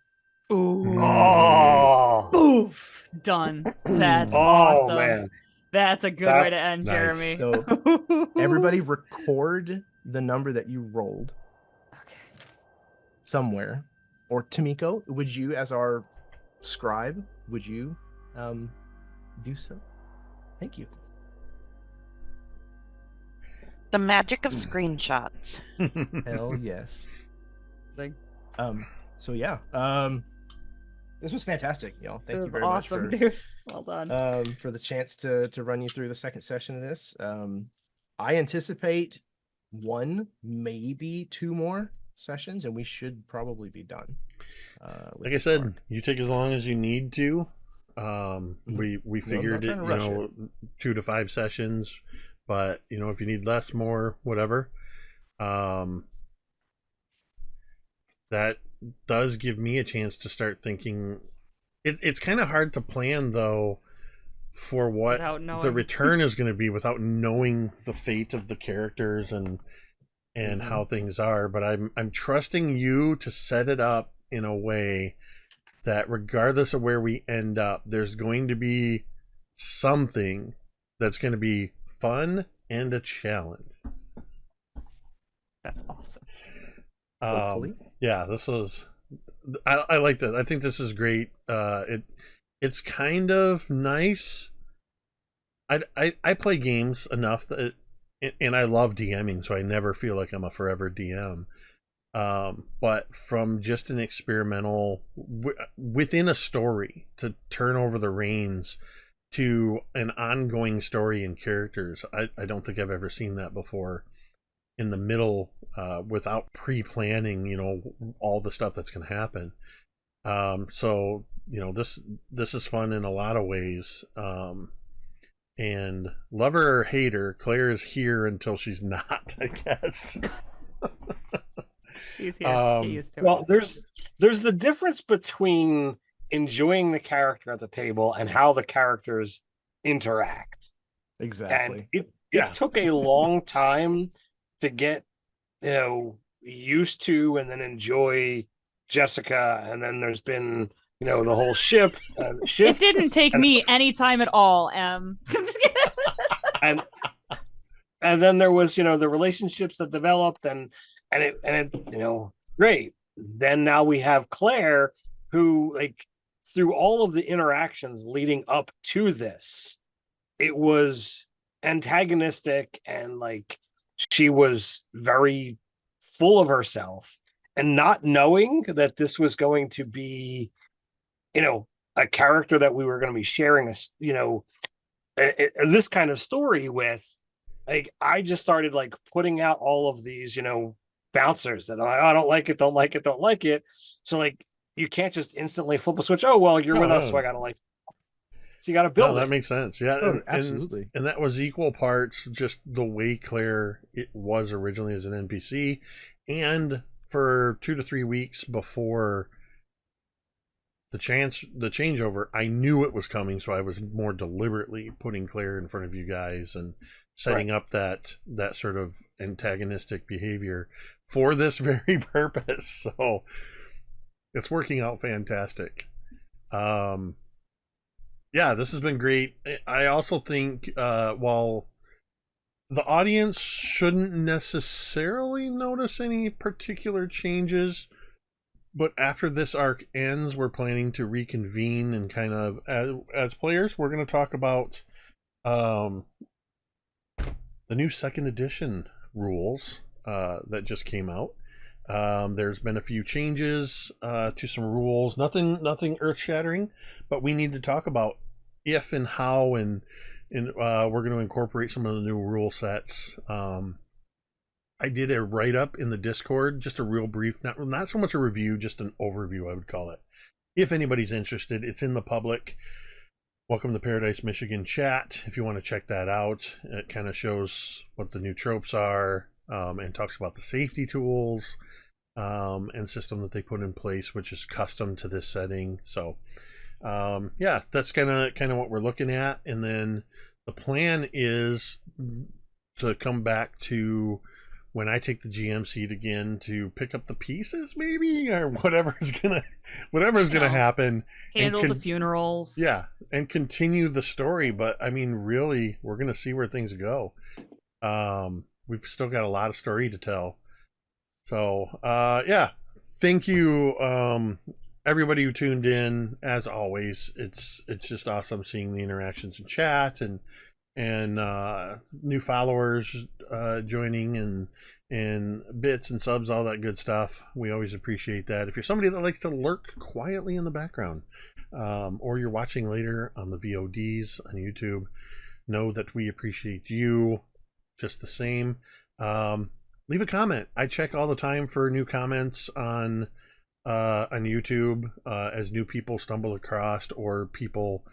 Ooh. Oh, Oof. Done. That's oh awesome. man. That's a good way to That's end, nice. Jeremy. So, everybody record the number that you rolled Okay. somewhere. Or Tamiko, would you, as our scribe, would you do so? Thank you. The magic of screenshots. Hell yes. Amazing. So yeah. This was fantastic, y'all. Thank It you was very awesome, much dude. Well done. for the chance to run you through the second session of this. I anticipate 1, maybe 2 more sessions, and we should probably be done. Like I said, you take as long as you need to. We not figured trying to rush it. 2 to 5 sessions, but if you need less, more, whatever. That does give me a chance to start thinking. It's kind of hard to plan though for what Without knowing. the return is going to be without knowing the fate of the characters and how things are. But I'm trusting you to set it up in a way that regardless of where we end up, there's going to be something that's going to be fun and a challenge. That's awesome. Hopefully. Yeah, this is. I like that. I think this is great. It's kind of nice. I play games enough that, and I love DMing, so I never feel like I'm a forever DM. But from just an experimental within a story to turn over the reins to an ongoing story and characters, I don't think I've ever seen that before. In the middle, without pre-planning, all the stuff that's going to happen. So this is fun in a lot of ways. And lover or hater, Claire is here until she's not, I guess. She's here. Get used to it. Well, there's the difference between enjoying the character at the table and how the characters interact. Exactly. And it took a long time to get used to and then enjoy Jessica, and then there's been the whole shift. It didn't take me any time at all. I'm just kidding. and then there was the relationships that developed and it great. Then now we have Claire, who through all of the interactions leading up to this, it was antagonistic and she was very full of herself, and not knowing that this was going to be, a character that we were going to be sharing this kind of story with. I just started putting out all of these, bouncers that I don't like it, don't like it, don't like it. So you can't just instantly flip a switch. Oh, well, you're with us, so I got to So you got to build it. That makes sense. Yeah, absolutely. And that was equal parts just the way Claire it was originally as an NPC, and for 2 to 3 weeks before the changeover, I knew it was coming, so I was more deliberately putting Claire in front of you guys and setting up that sort of antagonistic behavior for this very purpose. So it's working out fantastic. Yeah, this has been great. I also think while the audience shouldn't necessarily notice any particular changes, but after this arc ends, we're planning to reconvene and kind of, as players, we're going to talk about the new 2nd edition rules that just came out. There's been a few changes to some rules, nothing earth-shattering, but we need to talk about if and how and we're going to incorporate some of the new rule sets. I did a write-up in the Discord, just a real brief, not so much a review, just an overview, I would call it. If anybody's interested, it's in the public. Welcome to Paradise, Michigan chat. If you want to check that out, it kind of shows what the new tropes are and talks about the safety tools and system that they put in place, which is custom to this setting. So yeah, that's kind of what we're looking at. And then the plan is to come back to when I take the GM seat again to pick up the pieces, maybe, or whatever's gonna happen. Handle the funerals. Yeah, and continue the story. But I mean, really, we're gonna see where things go. We've still got a lot of story to tell. So, yeah, thank you, everybody who tuned in. As always, it's just awesome seeing the interactions in chat and new followers joining and bits and subs, all that good stuff. We always appreciate that. If you're somebody that likes to lurk quietly in the background, or you're watching later on the VODs on YouTube, know that we appreciate you just the same. Leave a comment. I check all the time for new comments on YouTube as new people stumble across, or people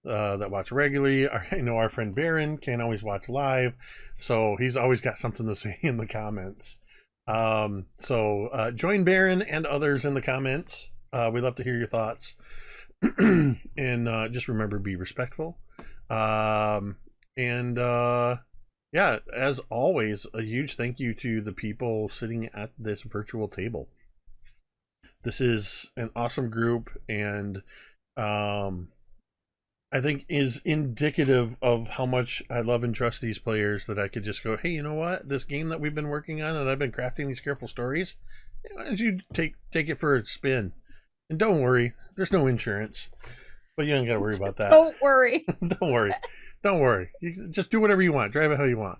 that watch regularly. I know our friend Baron can't always watch live, so he's always got something to say in the comments. So join Baron and others in the comments. We'd love to hear your thoughts. And just remember, be respectful. Yeah, as always, a huge thank you to the people sitting at this virtual table. This is an awesome group, and I think is indicative of how much I love and trust these players, that I could just go, hey, you know what? This game that we've been working on and I've been crafting these careful stories, why don't you take it for a spin? And don't worry, there's no insurance, but you don't got to worry about that. Don't worry. Don't worry. You can just do whatever you want. Drive it how you want.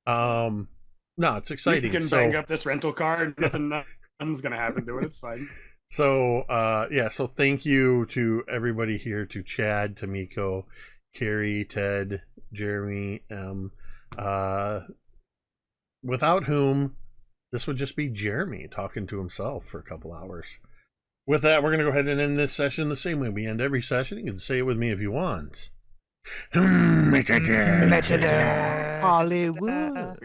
No, it's exciting. You can bang up this rental car. Nothing's going to happen to it. It's fine. So, yeah, so thank you to everybody here, to Chad, Tamiko, Carrie, Ted, Jeremy, without whom this would just be Jeremy talking to himself for a couple hours. With that, we're going to go ahead and end this session the same way we end every session. You can say it with me if you want. Hollywood.